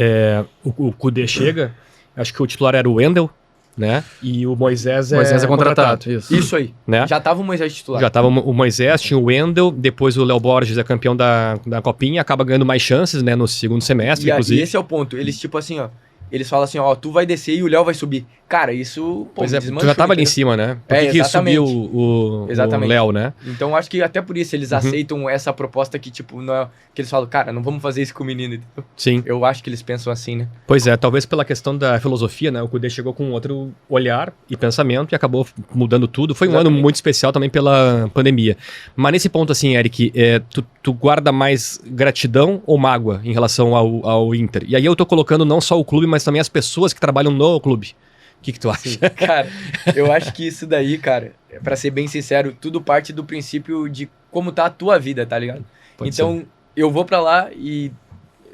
o Kudê chega, acho que o titular era o Wendel, né? E o Moisés é contratado. Isso aí. Né? Já tava o Moisés titular. Já tava o Moisés, tinha o Wendel, depois o Léo Borges é campeão da Copinha, acaba ganhando mais chances, né, no segundo semestre, inclusive. E esse é o ponto. Eles, tipo assim, ó. Eles falam assim, ó, tu vai descer e o Léo vai subir. Cara, isso, pô, Pois me é, tu desmanchou, já tava ali em entendeu? cima, né? Por que exatamente. subiu o Léo, né? Então acho que até por isso eles aceitam essa proposta que, tipo, não é, que eles falam, cara, não vamos fazer isso com o menino, entendeu? Sim. Eu acho que eles pensam assim, né? Pois é, talvez pela questão da filosofia, né? O Kudê chegou com outro olhar e pensamento e acabou mudando tudo. Foi um ano muito especial também pela pandemia. Mas nesse ponto, assim, Eric, tu guarda mais gratidão ou mágoa em relação ao Inter? E aí eu tô colocando não só o clube, mas também as pessoas que trabalham no clube. O que tu acha? Sim. Cara, eu acho que isso daí, cara, pra ser bem sincero, tudo parte do princípio de como tá a tua vida, tá ligado? Então, eu vou pra lá e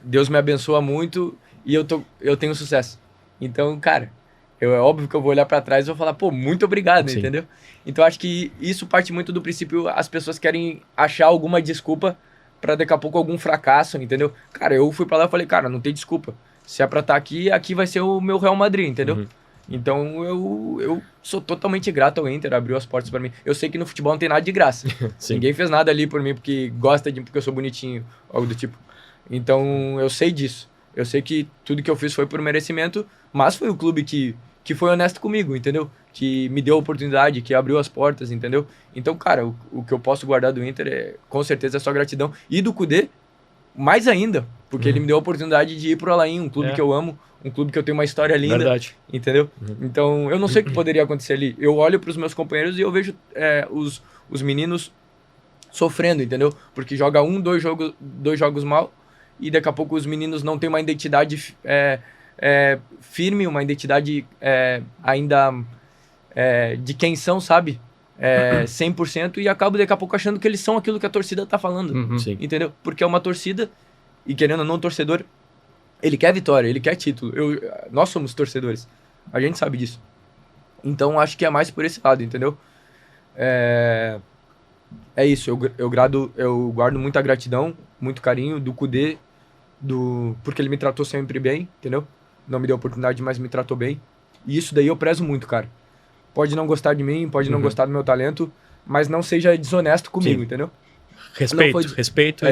Deus me abençoa muito e eu tenho sucesso. Então, cara, é óbvio que eu vou olhar pra trás e vou falar, pô, muito obrigado, Sim. entendeu? Então, acho que isso parte muito do princípio, as pessoas querem achar alguma desculpa pra daqui a pouco algum fracasso, entendeu? Cara, eu fui pra lá e falei, cara, não tem desculpa. Se é pra estar aqui vai ser o meu Real Madrid, entendeu? Então eu sou totalmente grato ao Inter, abriu as portas pra mim. Eu sei que no futebol não tem nada de graça. Ninguém fez nada ali por mim porque porque eu sou bonitinho, algo do tipo. Então eu sei disso. Eu sei que tudo que eu fiz foi por merecimento, mas foi o clube que foi honesto comigo, entendeu? Que me deu a oportunidade, que abriu as portas, entendeu? Então, cara, o que eu posso guardar do Inter com certeza é só gratidão. E do Kudê, mais ainda, porque ele me deu a oportunidade de ir pro Alain, um clube que eu amo, um clube que eu tenho uma história linda. Verdade. Entendeu? Então, eu não sei o que poderia acontecer ali. Eu olho pros meus companheiros e eu vejo os meninos sofrendo, entendeu? Porque joga dois jogos mal e daqui a pouco os meninos não têm uma identidade firme, uma identidade ainda de quem são, sabe? 100% e acabo daqui a pouco achando que eles são aquilo que a torcida tá falando. Sim. Entendeu? Porque é uma torcida e querendo ou não, o torcedor, ele quer vitória, ele quer título. Nós somos torcedores. A gente sabe disso. Então, acho que é mais por esse lado, entendeu? É isso. Eu guardo muita gratidão, muito carinho do Kudê, porque ele me tratou sempre bem, entendeu? Não me deu oportunidade, mas me tratou bem. E isso daí eu prezo muito, cara. Pode não gostar de mim, pode não gostar do meu talento, mas não seja desonesto comigo, entendeu? Respeito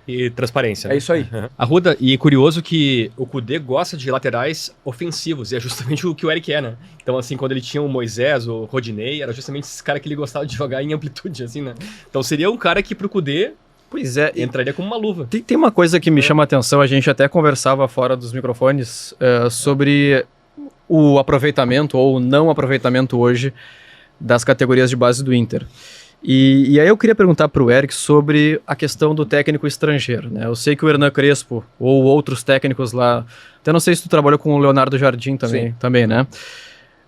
e transparência. É isso aí. Arruda, e curioso que o Kudê gosta de laterais ofensivos, e é justamente o que o Eric é, né? Então, assim, quando ele tinha o Moisés, o Rodinei, era justamente esse cara que ele gostava de jogar em amplitude, assim, né? Então seria um cara que pro Kudê entraria como uma luva. Tem uma coisa que me chama a atenção, a gente até conversava fora dos microfones sobre o aproveitamento ou não aproveitamento hoje das categorias de base do Inter. E aí eu queria perguntar para o Eric sobre a questão do técnico estrangeiro, né? Eu sei que o Hernan Crespo ou outros técnicos lá, até não sei se tu trabalhou com o Leonardo Jardim também, né?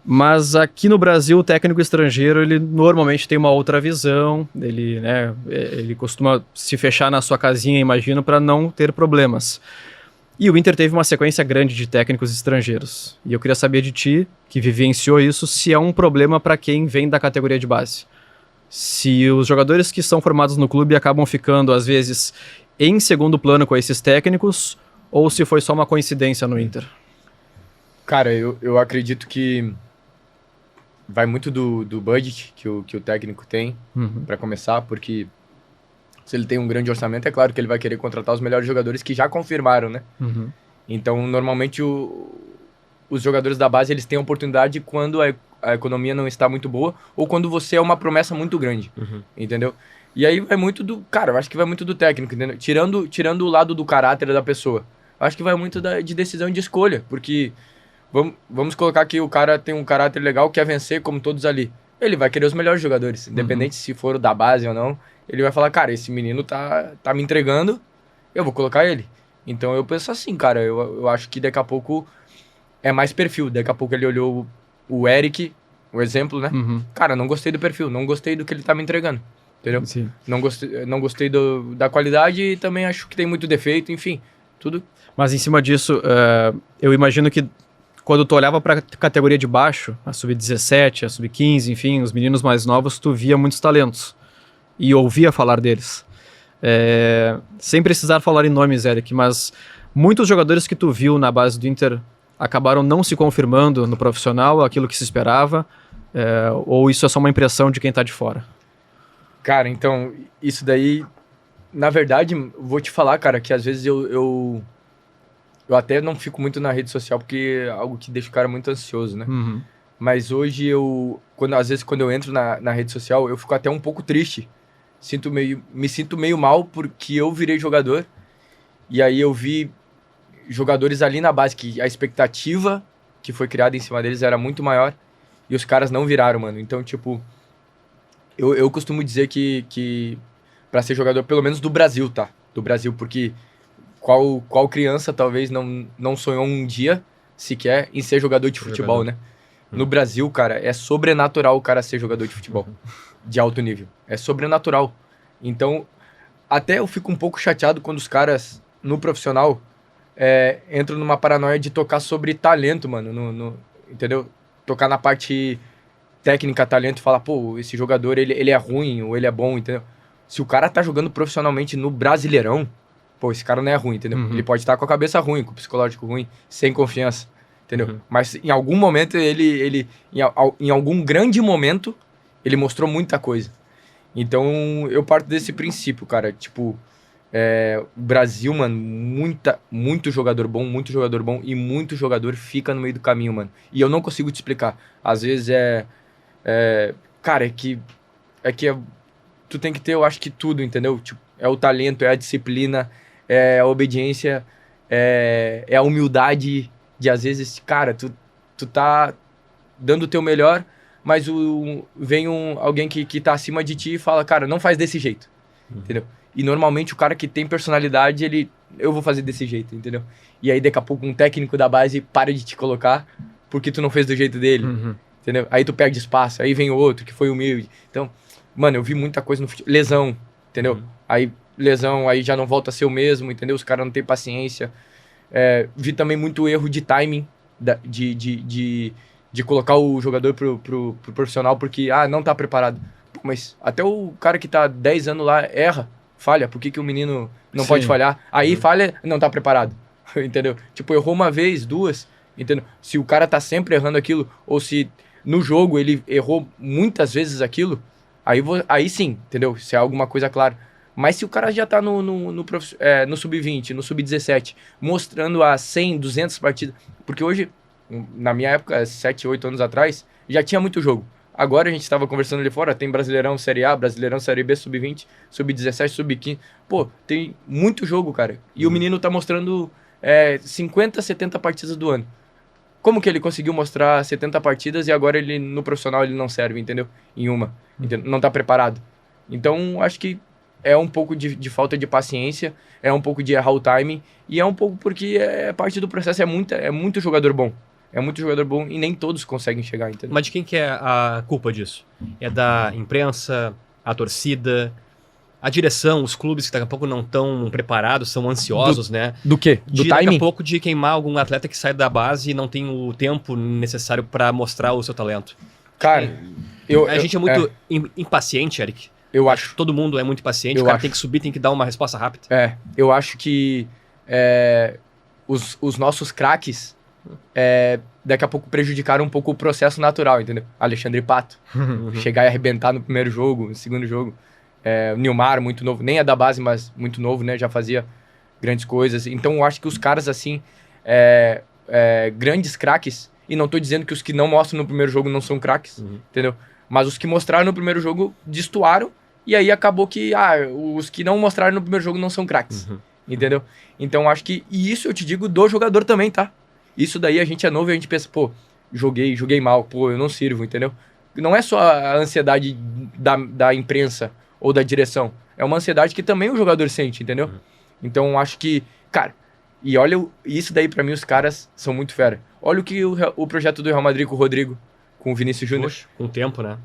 Mas aqui no Brasil o técnico estrangeiro ele normalmente tem uma outra visão, ele costuma se fechar na sua casinha, imagino, para não ter problemas. E o Inter teve uma sequência grande de técnicos estrangeiros. E eu queria saber de ti, que vivenciou isso, se é um problema para quem vem da categoria de base. Se os jogadores que são formados no clube acabam ficando, às vezes, em segundo plano com esses técnicos, ou se foi só uma coincidência no Inter? Cara, eu acredito que vai muito do budget que o técnico tem, para começar, porque se ele tem um grande orçamento, é claro que ele vai querer contratar os melhores jogadores que já confirmaram, né? Então, normalmente, os jogadores da base, eles têm a oportunidade quando a economia não está muito boa ou quando você é uma promessa muito grande, entendeu? E aí vai muito cara, eu acho que vai muito do técnico, entendeu? Tirando o lado do caráter da pessoa. Eu acho que vai muito de decisão e de escolha, porque vamos colocar que o cara tem um caráter legal, quer vencer como todos ali. Ele vai querer os melhores jogadores, independente se for da base ou não. Ele vai falar, cara, esse menino tá me entregando, eu vou colocar ele. Então eu penso assim, cara, eu acho que daqui a pouco é mais perfil. Daqui a pouco ele olhou o Eric, o exemplo, né? Cara, não gostei do perfil, não gostei do que ele tá me entregando, entendeu? Sim. Não gostei da qualidade e também acho que tem muito defeito, enfim, tudo. Mas em cima disso, eu imagino que quando tu olhava para a categoria de baixo, a sub-17, a sub-15, enfim, os meninos mais novos, tu via muitos talentos e ouvia falar deles. Sem precisar falar em nomes, Eric, mas muitos jogadores que tu viu na base do Inter acabaram não se confirmando no profissional, aquilo que se esperava, ou isso é só uma impressão de quem tá de fora? Cara, então, isso daí, na verdade, vou te falar, cara, que às vezes eu até não fico muito na rede social porque é algo que deixa o cara muito ansioso, né? Mas hoje às vezes quando eu entro na rede social, eu fico até um pouco triste. Me sinto meio mal porque eu virei jogador e aí eu vi jogadores ali na base que a expectativa que foi criada em cima deles era muito maior e os caras não viraram, mano. Então, tipo, eu costumo dizer que pra ser jogador, pelo menos do Brasil, tá? Do Brasil, porque qual criança talvez não sonhou um dia sequer em ser jogador de futebol, né? No Brasil, cara, é sobrenatural o cara ser jogador de futebol de alto nível. É sobrenatural. Então, até eu fico um pouco chateado quando os caras, no profissional, entram numa paranoia de tocar sobre talento, mano. Entendeu? Tocar na parte técnica, talento, e falar, pô, esse jogador, ele é ruim ou ele é bom, entendeu? Se o cara tá jogando profissionalmente no Brasileirão, pô, esse cara não é ruim, entendeu? Ele pode estar com a cabeça ruim, com o psicológico ruim, sem confiança, entendeu? Mas em algum momento, em algum grande momento, ele mostrou muita coisa. Então, eu parto desse princípio, cara. Tipo, o Brasil, mano, muito jogador bom e muito jogador fica no meio do caminho, mano. E eu não consigo te explicar. Às vezes cara, tu tem que ter, eu acho que tudo, entendeu? Tipo, é o talento, é a disciplina, é a obediência, é a humildade de, às vezes, cara, tu tá dando o teu melhor, mas vem alguém que tá acima de ti e fala, cara, não faz desse jeito, entendeu? E normalmente o cara que tem personalidade, eu vou fazer desse jeito, entendeu? E aí daqui a pouco um técnico da base para de te colocar porque tu não fez do jeito dele, entendeu? Aí tu perde espaço, aí vem outro que foi humilde. Então, mano, eu vi muita coisa no futebol. Lesão, entendeu? Aí lesão, aí já não volta a ser o mesmo, entendeu? Os caras não têm paciência. Vi também muito erro de timing, de colocar o jogador pro profissional porque, não tá preparado. Pô, mas até o cara que tá 10 anos lá erra, falha. Por que o menino não pode falhar? Aí falha, não tá preparado, entendeu? Tipo, errou uma vez, duas, entendeu? Se o cara tá sempre errando aquilo, ou se no jogo ele errou muitas vezes aquilo, aí sim, entendeu? Se é alguma coisa clara. Mas se o cara já tá no sub-20, no sub-17, mostrando a 100, 200 partidas... Porque hoje, na minha época, 7, 8 anos atrás, já tinha muito jogo. Agora a gente estava conversando ali fora, tem Brasileirão Série A, Brasileirão Série B, sub-20, sub-17, sub-15. Pô, tem muito jogo, cara. E o menino tá mostrando 50, 70 partidas do ano. como que ele conseguiu mostrar 70 partidas e agora ele no profissional ele não serve, entendeu? Em uma, entendeu? Não tá preparado. Então, acho que é um pouco de falta de paciência, é um pouco de errar o timing, e é um pouco porque é parte do processo, é muito jogador bom. É muito jogador bom e nem todos conseguem chegar, entendeu? Mas de quem que é a culpa disso? É da imprensa, a torcida, a direção, os clubes que daqui a pouco não estão preparados, são ansiosos, né? Do quê? Do Daqui timing? a pouco de queimar algum atleta que sai da base e não tem o tempo necessário para mostrar o seu talento. Cara, A gente é muito impaciente, Eric. Eu acho. Todo mundo é muito impaciente, Eu o cara acho. tem que subir, tem que dar uma resposta rápida. Eu acho que os nossos craques daqui a pouco prejudicaram um pouco o processo natural, entendeu? Alexandre Pato, chegar e arrebentar no primeiro jogo, no segundo jogo. O Nilmar, muito novo, nem é da base, mas muito novo, né? Já fazia grandes coisas. Então eu acho que os caras, assim, grandes craques, e não tô dizendo que os que não mostram no primeiro jogo não são craques, entendeu? Mas os que mostraram no primeiro jogo destoaram, e aí acabou que os que não mostraram no primeiro jogo não são craques, entendeu? Então acho que, e isso eu te digo do jogador também, tá? Isso daí a gente é novo e a gente pensa, pô, joguei mal, pô, eu não sirvo, entendeu? Não é só a ansiedade da imprensa ou da direção, é uma ansiedade que também o jogador sente, entendeu? Então acho que, cara, e olha, isso daí pra mim os caras são muito fera. Olha o que o projeto do Real Madrid com o Rodrigo, com o Vinícius Júnior. Com o tempo, né?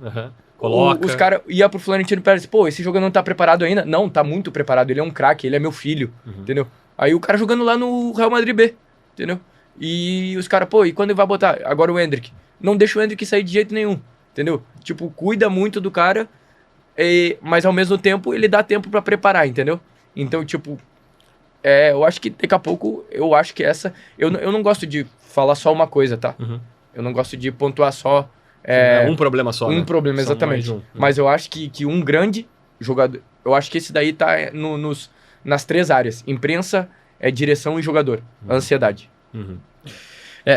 Coloca. Os caras iam pro Florentino Pérez, pô, esse jogador não tá preparado ainda? Não, tá muito preparado, ele é um craque, ele é meu filho, entendeu? Aí o cara jogando lá no Real Madrid B, entendeu? E os caras, pô, e quando ele vai botar? Agora o Endrick. Não deixa o Endrick sair de jeito nenhum, entendeu? Tipo, cuida muito do cara, mas ao mesmo tempo ele dá tempo pra preparar, entendeu? Então, tipo, eu acho que daqui a pouco, eu acho que eu não gosto de falar só uma coisa, tá? Eu não gosto de pontuar só... um problema só, Um né? problema, Só exatamente. mais um. Mas eu acho que um grande jogador... Eu acho que esse daí tá nas 3 áreas. Imprensa, direção e jogador. Ansiedade.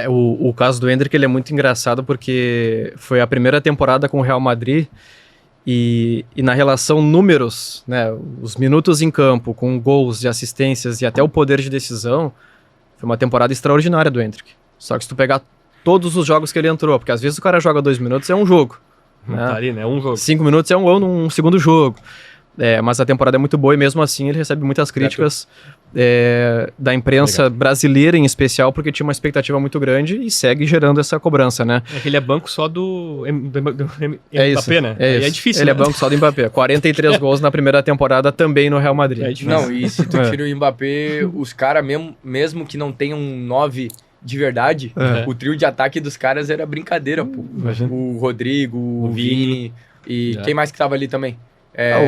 O caso do Endrick ele é muito engraçado porque foi a primeira temporada com o Real Madrid e na relação números, né, os minutos em campo com gols e assistências e até o poder de decisão, foi uma temporada extraordinária do Endrick. Só que se tu pegar todos os jogos que ele entrou, porque às vezes o cara joga 2 minutos, é um jogo. Né? Tá ali, né? Um jogo. 5 minutos é um gol num segundo jogo. Mas a temporada é muito boa e mesmo assim ele recebe muitas críticas da imprensa brasileira em especial, porque tinha uma expectativa muito grande e segue gerando essa cobrança, né? É que ele é banco só do Isso, Mbappé, né? É difícil, ele né? é banco só do Mbappé. 43 gols na primeira temporada também no Real Madrid. É difícil. Não, e se tu tira o Mbappé, os caras, mesmo que não tenham um 9 de verdade, o trio de ataque dos caras era brincadeira, pô. Imagina. O Rodrigo, o Vini e quem mais que tava ali também?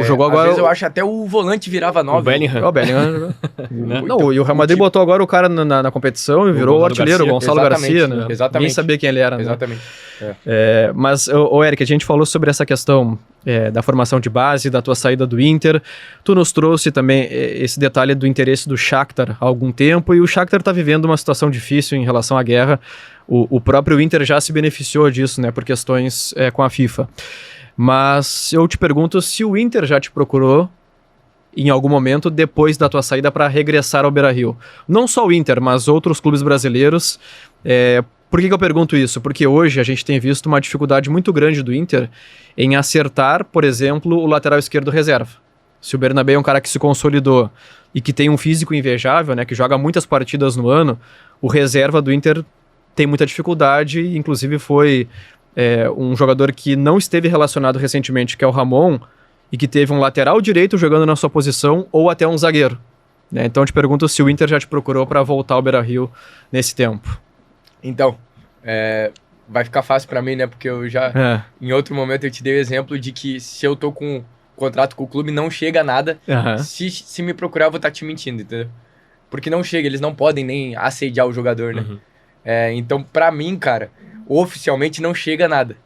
Jogou agora. Às vezes eu acho até o volante virava 9. O Bellingham. O Bellingham. Não, e o Real Madrid botou agora o cara na competição e virou o artilheiro, o Gonçalo Garcia, né? Exatamente. Nem sabia quem ele era, né? Exatamente. Mas, Eric, a gente falou sobre essa questão da formação de base, da tua saída do Inter. Tu nos trouxe também esse detalhe do interesse do Shakhtar há algum tempo, e o Shakhtar está vivendo uma situação difícil em relação à guerra. O próprio Inter já se beneficiou disso, né, por questões com a FIFA. Mas eu te pergunto se o Inter já te procurou em algum momento depois da tua saída para regressar ao Beira-Rio. Não só o Inter, mas outros clubes brasileiros. Por que eu pergunto isso? Porque hoje a gente tem visto uma dificuldade muito grande do Inter em acertar, por exemplo, o lateral esquerdo reserva. Se o Bernabé é um cara que se consolidou e que tem um físico invejável, né, que joga muitas partidas no ano, o reserva do Inter tem muita dificuldade, inclusive foi um jogador que não esteve relacionado recentemente, que é o Ramon, e que teve um lateral direito jogando na sua posição, ou até um zagueiro. Né? Então eu te pergunto se o Inter já te procurou para voltar ao Beira-Rio nesse tempo. Então, vai ficar fácil para mim, né? Porque eu já, em outro momento, eu te dei o exemplo de que se eu tô com contrato com o clube, não chega a nada. Se me procurar, eu vou estar te mentindo, entendeu? Porque não chega, eles não podem nem assediar o jogador, né? Então, pra mim, cara, oficialmente não chega a nada.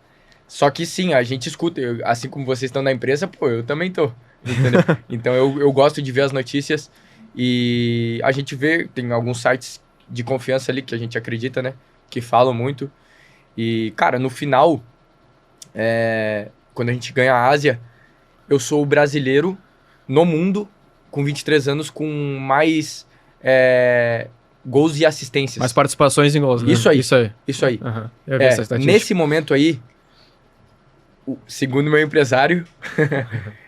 Só que sim, a gente escuta, assim como vocês estão na imprensa, pô, eu também tô, entendeu? Então eu gosto de ver as notícias e a gente vê, tem alguns sites de confiança ali que a gente acredita, né? Que falam muito. E, cara, no final, quando a gente ganha a Ásia, eu sou o brasileiro no mundo, com 23 anos, com mais gols e assistências. Mais participações em gols, né? Isso aí. Isso aí. Uhum. Eu vi essa estatística. Nesse momento aí, segundo meu empresário,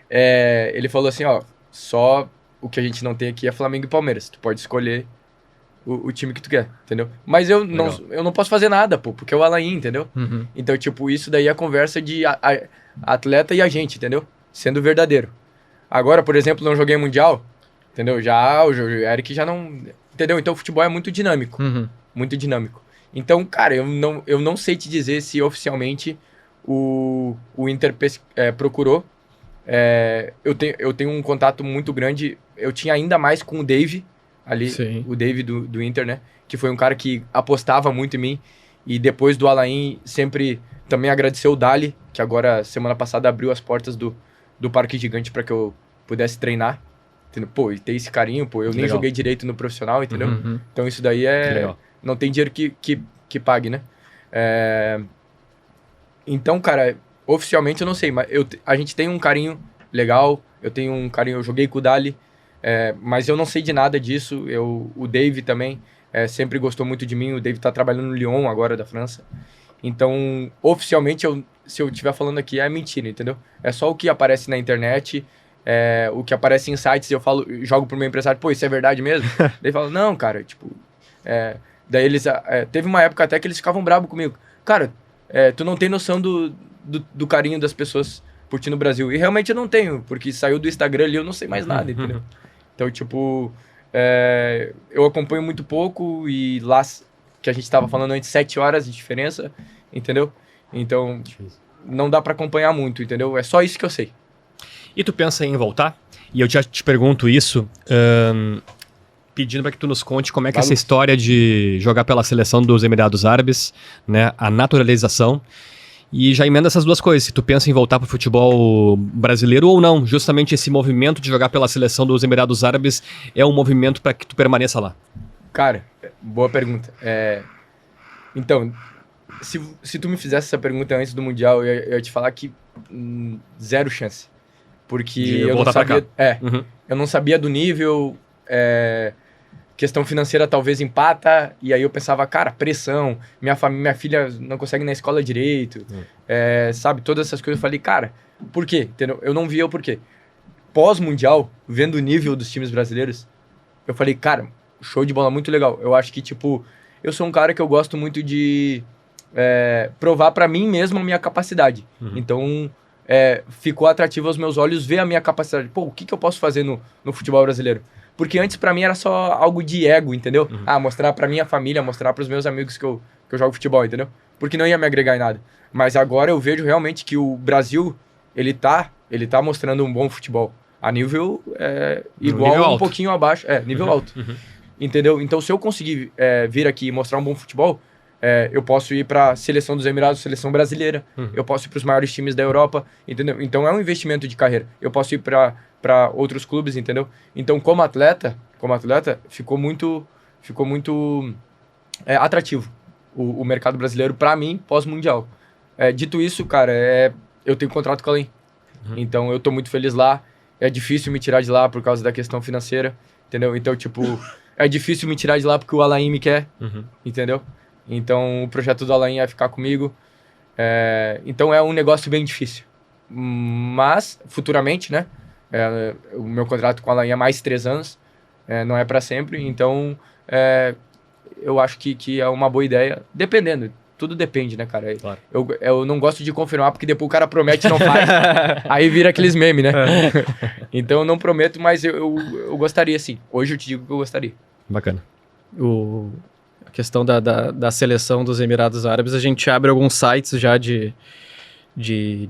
ele falou assim, ó, só o que a gente não tem aqui é Flamengo e Palmeiras. Tu pode escolher o time que tu quer, entendeu? Mas eu não posso fazer nada, pô, porque é o Alain, entendeu? Uhum. Então, tipo, isso daí é a conversa de atleta e a gente, entendeu? Sendo verdadeiro. Agora, por exemplo, não joguei Mundial, entendeu? Já o Eric já não... Entendeu? Então, o futebol é muito dinâmico. Uhum. Muito dinâmico. Então, cara, eu não sei te dizer se oficialmente o Inter procurou. Eu tenho um contato muito grande. Eu tinha ainda mais com o Dave ali. Sim. O Dave do Inter, né? Que foi um cara que apostava muito em mim. E depois do Alain, sempre também agradeceu o Dali, que agora, semana passada, abriu as portas do Parque Gigante para que eu pudesse treinar. Entendeu? Pô, e ter esse carinho, pô. Eu nem joguei direito no profissional, entendeu? Uhum. Então isso daí não tem dinheiro que pague, né? Então, cara, oficialmente eu não sei, mas a gente tem um carinho legal, eu joguei com o Dali, mas eu não sei de nada disso. O Dave também sempre gostou muito de mim, o Dave tá trabalhando no Lyon agora, da França. Então, oficialmente, se eu estiver falando aqui, é mentira, entendeu? É só o que aparece na internet, o que aparece em sites, eu jogo pro meu empresário, pô, isso é verdade mesmo? Daí ele fala, não, cara, tipo... daí eles... teve uma época até que eles ficavam bravos comigo. Cara, tu não tem noção do carinho das pessoas por ti no Brasil. E realmente eu não tenho, porque saiu do Instagram ali, eu não sei mais nada, entendeu? Então, tipo... eu acompanho muito pouco e lá, que a gente tava falando antes, 7 horas de diferença, entendeu? Então, não dá pra acompanhar muito, entendeu? É só isso que eu sei. E tu pensa em voltar? E eu já te pergunto isso, pedindo para que tu nos conte como é que essa história de jogar pela seleção dos Emirados Árabes, né, a naturalização, e já emenda essas duas coisas, se tu pensa em voltar para o futebol brasileiro ou não, justamente esse movimento de jogar pela seleção dos Emirados Árabes é um movimento para que tu permaneça lá. Cara, boa pergunta. Então, se tu me fizesse essa pergunta antes do Mundial, eu ia te falar que zero chance. Porque eu não sabia. Eu não sabia do nível. Questão financeira talvez empata. E aí eu pensava, cara, pressão. Minha filha não consegue ir na escola direito. Sabe, todas essas coisas. Eu falei, cara, por quê? Entendeu? Eu não via o porquê. Pós-Mundial, vendo o nível dos times brasileiros, eu falei, cara, show de bola, muito legal. Eu acho que, tipo, eu sou um cara que eu gosto muito de provar pra mim mesmo a minha capacidade. Então, ficou atrativo aos meus olhos ver a minha capacidade. Pô, o que eu posso fazer no futebol brasileiro? Porque antes pra mim era só algo de ego, entendeu? Mostrar pra minha família, mostrar pros meus amigos que eu jogo futebol, entendeu? Porque não ia me agregar em nada. Mas agora eu vejo realmente que o Brasil, ele tá mostrando um bom futebol. A nível igual, nível um alto. pouquinho abaixo. Nível alto. Entendeu? Então, se eu conseguir vir aqui e mostrar um bom futebol, eu posso ir para a seleção dos Emirados, seleção brasileira. Eu posso ir para os maiores times da Europa, entendeu? Então, é um investimento de carreira. Eu posso ir para outros clubes, entendeu? Então, como atleta, ficou muito atrativo o mercado brasileiro para mim pós-mundial. Dito isso, cara, eu tenho contrato com a Alain. Então, eu tô muito feliz lá. É difícil me tirar de lá por causa da questão financeira, entendeu? Então, tipo, é difícil me tirar de lá porque o Alain me quer, entendeu? Então, o projeto do Alain é ficar comigo. Então, é um negócio bem difícil. Mas, futuramente, né? O meu contrato com o Alain é mais 3 anos. Não é para sempre. Então, eu acho que é uma boa ideia. Dependendo. Tudo depende, né, cara? Claro. Eu não gosto de confirmar, porque depois o cara promete e não faz. Aí vira aqueles memes, né? Então, eu não prometo, mas eu gostaria, sim. Hoje eu te digo que eu gostaria. Bacana. A questão da seleção dos Emirados Árabes, a gente abre alguns sites já de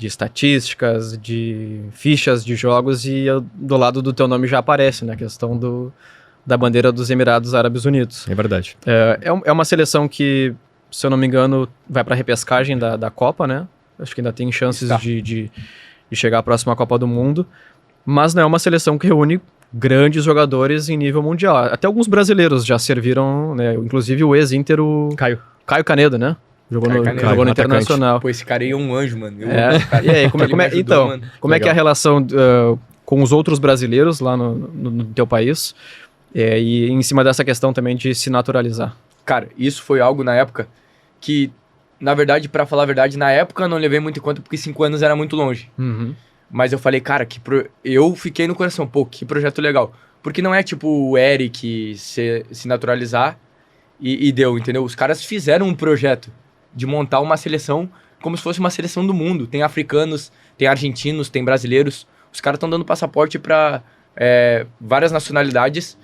estatísticas, de fichas de jogos, e do lado do teu nome já aparece, né? A questão da bandeira dos Emirados Árabes Unidos. É verdade. É uma seleção que, se eu não me engano, vai para a repescagem da Copa, né? Acho que ainda tem chances de chegar à próxima Copa do Mundo, mas não é uma seleção que reúne grandes jogadores em nível mundial. Até alguns brasileiros já serviram, né? Inclusive o ex-Inter, o Caio Canedo, né? Jogou no Internacional. Pô, esse cara aí é um anjo, mano. E aí, como é que é a relação com os outros brasileiros lá no teu país? E em cima dessa questão também de se naturalizar. Cara, isso foi algo na época que, na verdade, pra falar a verdade, na época eu não levei muito em conta porque 5 anos era muito longe. Uhum. Mas eu falei, cara, eu fiquei no coração, pô, que projeto legal. Porque não é tipo o Eric se naturalizar e deu, entendeu? Os caras fizeram um projeto de montar uma seleção como se fosse uma seleção do mundo. Tem africanos, tem argentinos, tem brasileiros. Os caras estão dando passaporte pra várias nacionalidades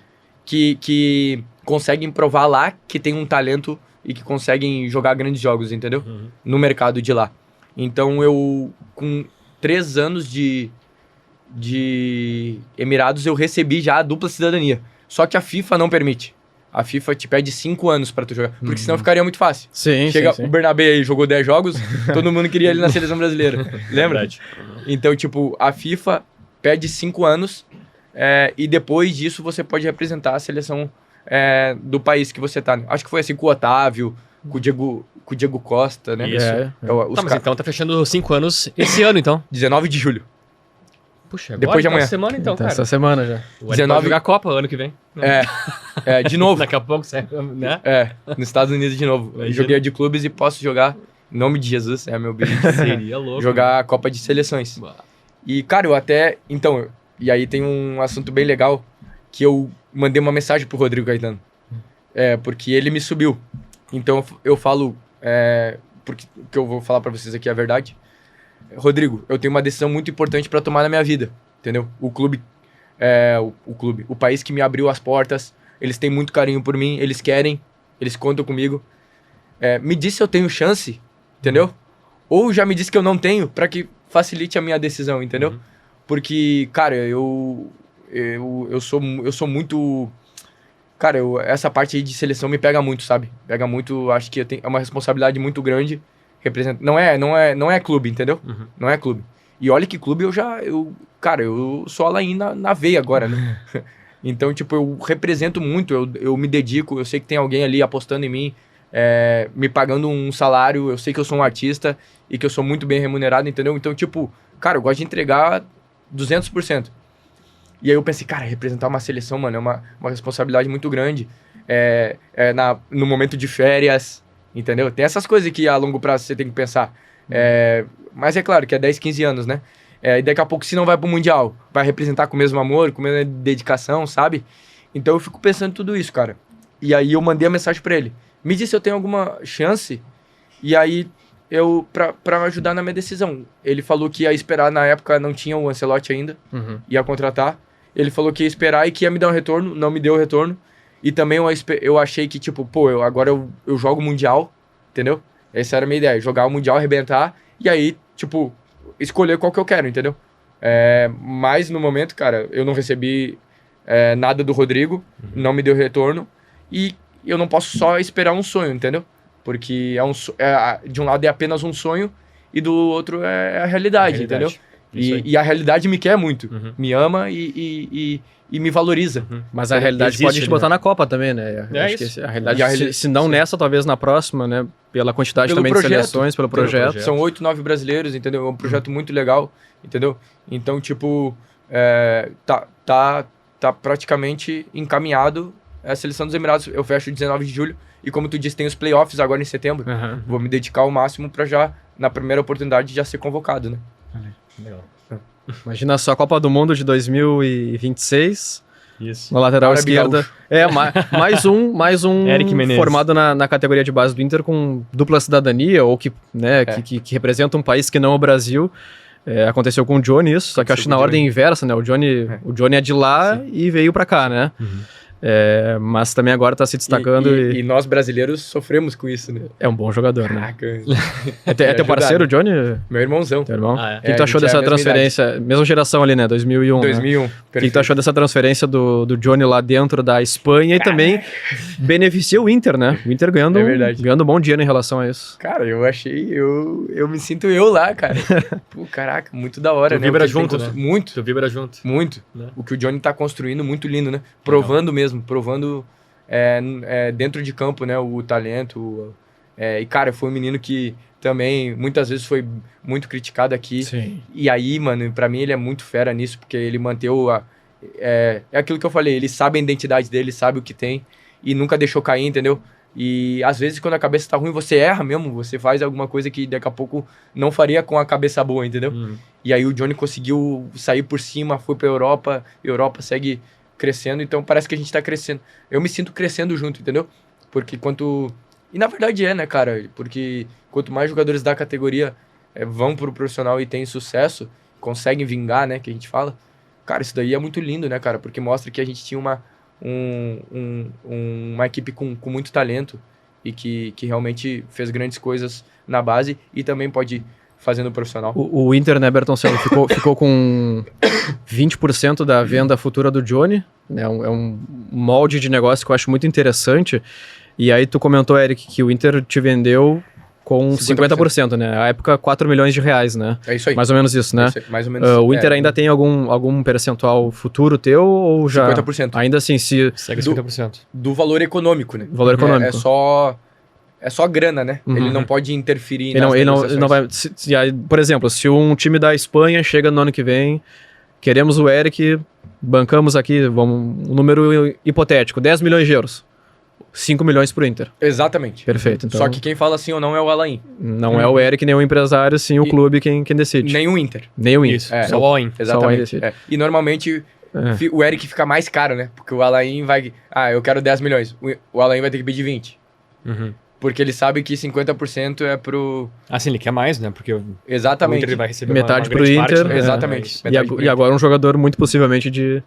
que conseguem provar lá que tem um talento e que conseguem jogar grandes jogos, entendeu? Uhum. No mercado de lá. Então eu, com 3 anos de Emirados, eu recebi já a dupla cidadania. Só que a FIFA não permite. A FIFA te pede 5 anos pra tu jogar. Porque senão ficaria muito fácil. Sim, Chega sim. o Bernabé aí, jogou 10 jogos, todo mundo queria ele na seleção brasileira. Lembra? Verdade. Então, tipo, a FIFA pede 5 anos e depois disso você pode representar a seleção do país que você tá. Acho que foi assim com o Otávio, com o Diego Costa, né? Isso. Os Mas então tá fechando 5 anos esse ano, então. 19 de julho. Puxa, agora, Depois de então, amanhã. semana, então, cara. Essa semana já. O Eric vai jogar a Copa ano que vem. De novo. Daqui a pouco, né? Nos Estados Unidos de novo. Imagina. Joguei a de clubes e posso jogar, em nome de Jesus, é meu objetivo. Seria louco. Jogar a Copa de Seleções. Bah. E, cara, eu até... Então, e aí tem um assunto bem legal que eu mandei uma mensagem pro Rodrigo Caetano. Porque ele me subiu. Então, eu falo... porque o que eu vou falar pra vocês aqui é a verdade. Rodrigo, eu tenho uma decisão muito importante pra tomar na minha vida. Entendeu? O clube... o país que me abriu as portas, eles têm muito carinho por mim, eles querem, eles contam comigo. Me diz se eu tenho chance, entendeu? Ou já me diz que eu não tenho, pra que facilite a minha decisão, entendeu? Uhum. Porque, cara, eu sou muito... Cara, essa parte aí de seleção me pega muito, sabe? Pega muito, acho que é uma responsabilidade muito grande. Não é clube, entendeu? Uhum. Não é clube. E olha que clube cara, eu sou Alain na veia agora, né? Então, tipo, eu represento muito, eu me dedico, eu sei que tem alguém ali apostando em mim, me pagando um salário, eu sei que eu sou um artista e que eu sou muito bem remunerado, entendeu? Então, tipo, cara, eu gosto de entregar 200%. E aí eu pensei, cara, representar uma seleção, mano, é uma responsabilidade muito grande. No momento de férias, entendeu? Tem essas coisas que a longo prazo você tem que pensar. Mas é claro que é 10, 15 anos, né? E daqui a pouco, se não vai pro Mundial, vai representar com o mesmo amor, com a mesma dedicação, sabe? Então eu fico pensando em tudo isso, cara. E aí eu mandei a mensagem pra ele. Me disse se eu tenho alguma chance. E aí, pra ajudar na minha decisão. Ele falou que ia esperar, na época não tinha o Ancelotti ainda, ia contratar. Ele falou que ia esperar e que ia me dar um retorno, não me deu o retorno. E também eu achei que, tipo, agora eu jogo o Mundial, entendeu? Essa era a minha ideia, jogar o Mundial, arrebentar, e aí, tipo, escolher qual que eu quero, entendeu? Mas no momento, cara, eu não recebi nada do Rodrigo, não me deu retorno, e eu não posso só esperar um sonho, entendeu? Porque de um lado é apenas um sonho, e do outro é a realidade, entendeu? E a realidade me quer muito, me ama e me valoriza. Mas a realidade Existe, pode te né? botar na Copa também, né? Acho isso. que a realidade, se não sim. nessa, talvez na próxima, né? Pela quantidade Pelo também projeto. de seleções, pelo projeto. São 8, 9 brasileiros, entendeu? É um projeto muito legal, entendeu? Então, tipo, tá praticamente encaminhado a seleção dos Emirados. Eu fecho 19 de julho e, como tu disse, tem os playoffs agora em setembro. Uhum. Vou me dedicar ao máximo pra já, na primeira oportunidade, já ser convocado, né? Legal. Imagina só a Copa do Mundo de 2026, Isso. na lateral Árabe esquerda. Mais um Eric Menezes. formado na categoria de base do Inter com dupla cidadania, ou que representa um país que não o Brasil. Aconteceu com o Johnny isso, só que eu acho que na ordem inversa, né? O Johnny é de lá e veio pra cá, né? Mas também agora tá se destacando E nós brasileiros sofremos com isso, né? é um bom jogador, né? Caraca. É teu parceiro, o Johnny? Meu irmãozão. Teu irmão? Ah, é. O que tu achou a gente dessa é a mesma transferência? Mesma geração ali, né? 2001. 2001. Né? O que tu achou dessa transferência do Johnny lá dentro da Espanha e também beneficia o Inter, né? O Inter ganhando um bom dinheiro em relação a isso. Cara, eu me sinto eu lá, cara. Pô, caraca, muito da hora, Tu né? vibra O que ele junto, tem né? Muito, Tu vibra junto. muito. Né? O que o Johnny tá construindo, muito lindo, né? Provando dentro de campo, né? O talento. E, cara, foi um menino que também muitas vezes foi muito criticado aqui. Sim. E aí, mano, pra mim ele é muito fera nisso, porque ele é aquilo que eu falei, ele sabe a identidade dele, sabe o que tem e nunca deixou cair, entendeu? E às vezes quando a cabeça tá ruim, você erra mesmo, você faz alguma coisa que daqui a pouco não faria com a cabeça boa, entendeu? E aí o Johnny conseguiu sair por cima, foi pra Europa segue crescendo, então parece que a gente tá crescendo. Eu me sinto crescendo junto, entendeu? Porque E na verdade né, cara? Porque quanto mais jogadores da categoria vão pro profissional e têm sucesso, conseguem vingar, né, que a gente fala, cara, isso daí é muito lindo, né, cara? Porque mostra que a gente tinha uma equipe com muito talento e que realmente fez grandes coisas na base e também pode fazer no profissional. O Inter, né, Bertoncello, ficou com 20% da venda futura do Johnny, né, é um molde de negócio que eu acho muito interessante. E aí tu comentou, Eric, que o Inter te vendeu com 50%, né? À época, 4 milhões de reais, né? É isso aí. Mais ou menos isso, né? Mais ou menos. O Inter ainda tem algum percentual futuro teu ou já... 50%. Ainda assim, se... Segue 50%. Do valor econômico, né? Valor econômico. É só grana, né? Uhum. Ele não pode interferir ele não vai... por exemplo, se um time da Espanha chega no ano que vem, queremos o Eric, bancamos aqui, um número hipotético, 10 milhões de euros. 5 milhões pro Inter. Exatamente. Perfeito. Então, só que quem fala sim ou não é o Alain. Não é o Eric, nem o empresário, sim o clube quem decide. Nem o Inter. Nem o Inter. Isso, só o All-in. Exatamente. E normalmente o Eric fica mais caro, né? Porque o Alain vai... eu quero 10 milhões. O Alain vai ter que pedir 20. Uhum. Porque ele sabe que 50% é pro... Sim, ele quer mais, né? Porque Exatamente. o Inter vai receber metade uma pro grande Inter. parte, né? Exatamente. E agora um jogador muito possivelmente de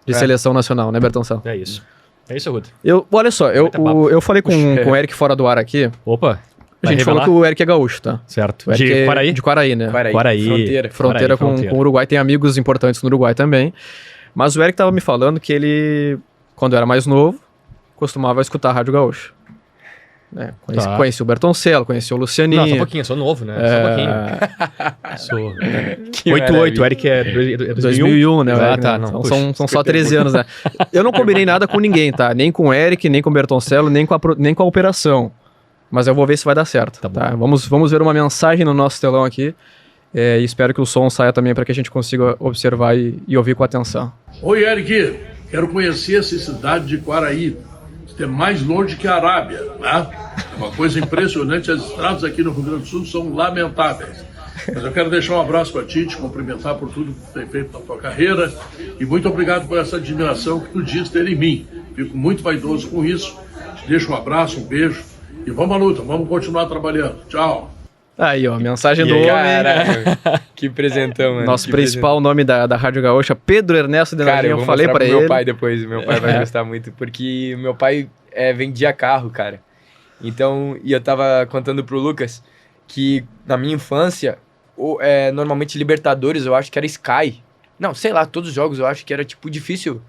seleção nacional, né, Bertoncello? É isso. É isso, Ruda. Olha só, eu falei com o Eric fora do ar aqui. Opa. A gente falou que o Eric é gaúcho, tá? Certo. O Eric De Quaraí? De Quaraí, né? Quaraí. Fronteira com o Uruguai. Tem amigos importantes no Uruguai também. Mas o Eric tava me falando que ele, quando era mais novo, costumava escutar a Rádio Gaúcha. Conheci o Bertoncello, conheci o Lucianinho. Não, só um pouquinho, eu sou novo, né? Só um pouquinho. Sou 88, o Eric é 2001, né? Tá, não. São só 13 anos, né? Eu não combinei nada com ninguém, tá? Nem com o Eric, nem com o Bertoncello, nem com a operação. Mas eu vou ver se vai dar certo, tá? Vamos ver uma mensagem no nosso telão aqui. E espero que o som saia também para que a gente consiga observar e ouvir com atenção. Oi, Eric. Quero conhecer essa cidade de Quaraí. É mais longe que a Arábia, né? É uma coisa impressionante, as estradas aqui no Rio Grande do Sul são lamentáveis. Mas eu quero deixar um abraço para ti, te cumprimentar por tudo que tu tem feito na tua carreira e muito obrigado por essa admiração que tu diz ter em mim. Fico muito vaidoso com isso. Te deixo um abraço, um beijo e vamos à luta, vamos continuar trabalhando. Tchau. Aí, ó, mensagem do homem. Caraca, que presentão, mano. Nosso principal nome da Rádio Gaúcha, Pedro Ernesto de Narinho, eu falei pra ele. Meu pai depois, meu pai vai gostar muito, porque meu pai vendia carro, cara. Então, e eu tava contando pro Lucas que na minha infância, normalmente Libertadores eu acho que era Sky. Não, sei lá, todos os jogos eu acho que era tipo difícil.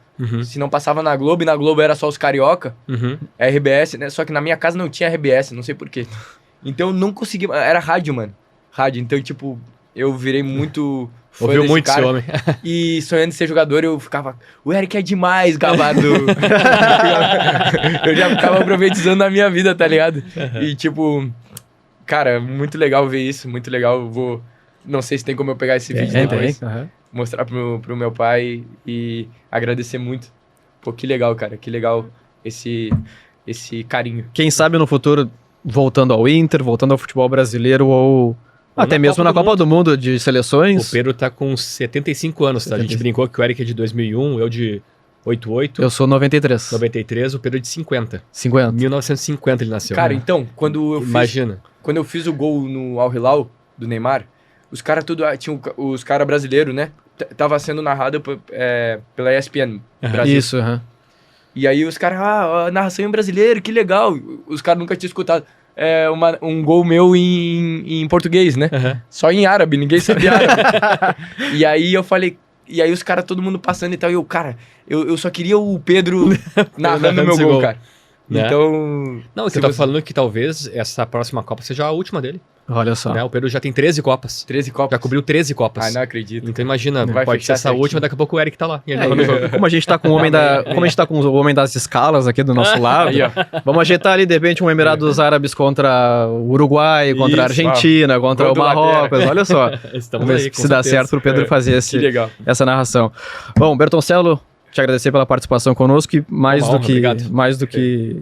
Se não passava na Globo, e na Globo era só os carioca, RBS, né? Só que na minha casa não tinha RBS, não sei porquê. Então eu não conseguia. Era rádio, mano. Rádio. Então, tipo, eu virei muito fã Ouviu desse muito cara. esse homem. E sonhando em ser jogador, eu ficava. O Eric é demais, gabado. Eu já ficava profetizando na minha vida, tá ligado? E, tipo, cara, muito legal ver isso. Muito legal. Eu vou. Não sei se tem como eu pegar esse vídeo depois. Mostrar pro meu pai e agradecer muito. Pô, que legal, cara. Que legal esse carinho. Quem sabe no futuro, voltando ao Inter, voltando ao futebol brasileiro ou até mesmo na Copa do Mundo de seleções. O Pedro tá com 75 anos, tá? A gente brincou que o Eric é de 2001, eu de 88. Eu sou 93. 93, o Pedro é de 50. 50. 1950 ele nasceu. Cara, então, quando eu fiz o gol no Al Hilal do Neymar, os caras tinham os caras brasileiros, né? Tava sendo narrado pela ESPN Brasil. Isso, E aí os caras, a narração em brasileiro, que legal. Os caras nunca tinham escutado um gol meu em português, né? Só em árabe, ninguém sabia árabe. E aí eu falei, e aí os caras, todo mundo passando e tal, e eu só queria o Pedro narrando meu gol, cara. Né? Então... Não, você tá falando que talvez essa próxima Copa seja a última dele. Olha só. Né? O Pedro já tem 13 Copas. 13 Copas. Já cobriu 13 Copas. Não acredito. Então imagina, pode ser essa última, daqui a pouco o Eric tá lá. E ele como a gente tá com o homem como a gente tá com o homem das escalas aqui do nosso lado, aí, vamos ajeitar ali, de repente, um Emirados Árabes contra o Uruguai, contra a Argentina, contra o Marrocos, olha só. Estamos Vamos ver se dá certo pro Pedro fazer essa narração. Bom, Bertoncello, te agradecer pela participação conosco e mais Uma do honra, que, obrigado. mais do que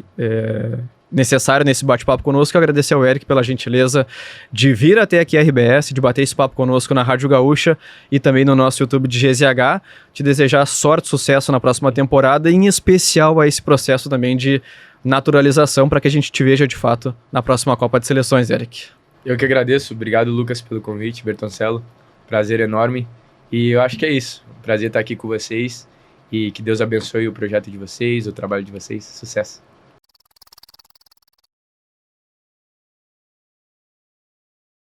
necessário nesse bate-papo conosco, agradecer ao Eric pela gentileza de vir até aqui a RBS, de bater esse papo conosco na Rádio Gaúcha e também no nosso YouTube de GZH, te desejar sorte, sucesso na próxima temporada, e em especial a esse processo também de naturalização para que a gente te veja de fato na próxima Copa de Seleções, Eric. Eu que agradeço. Obrigado, Lucas, pelo convite, Bertoncello. Prazer enorme. E eu acho que é isso. Prazer estar aqui com vocês e que Deus abençoe o projeto de vocês, o trabalho de vocês. Sucesso.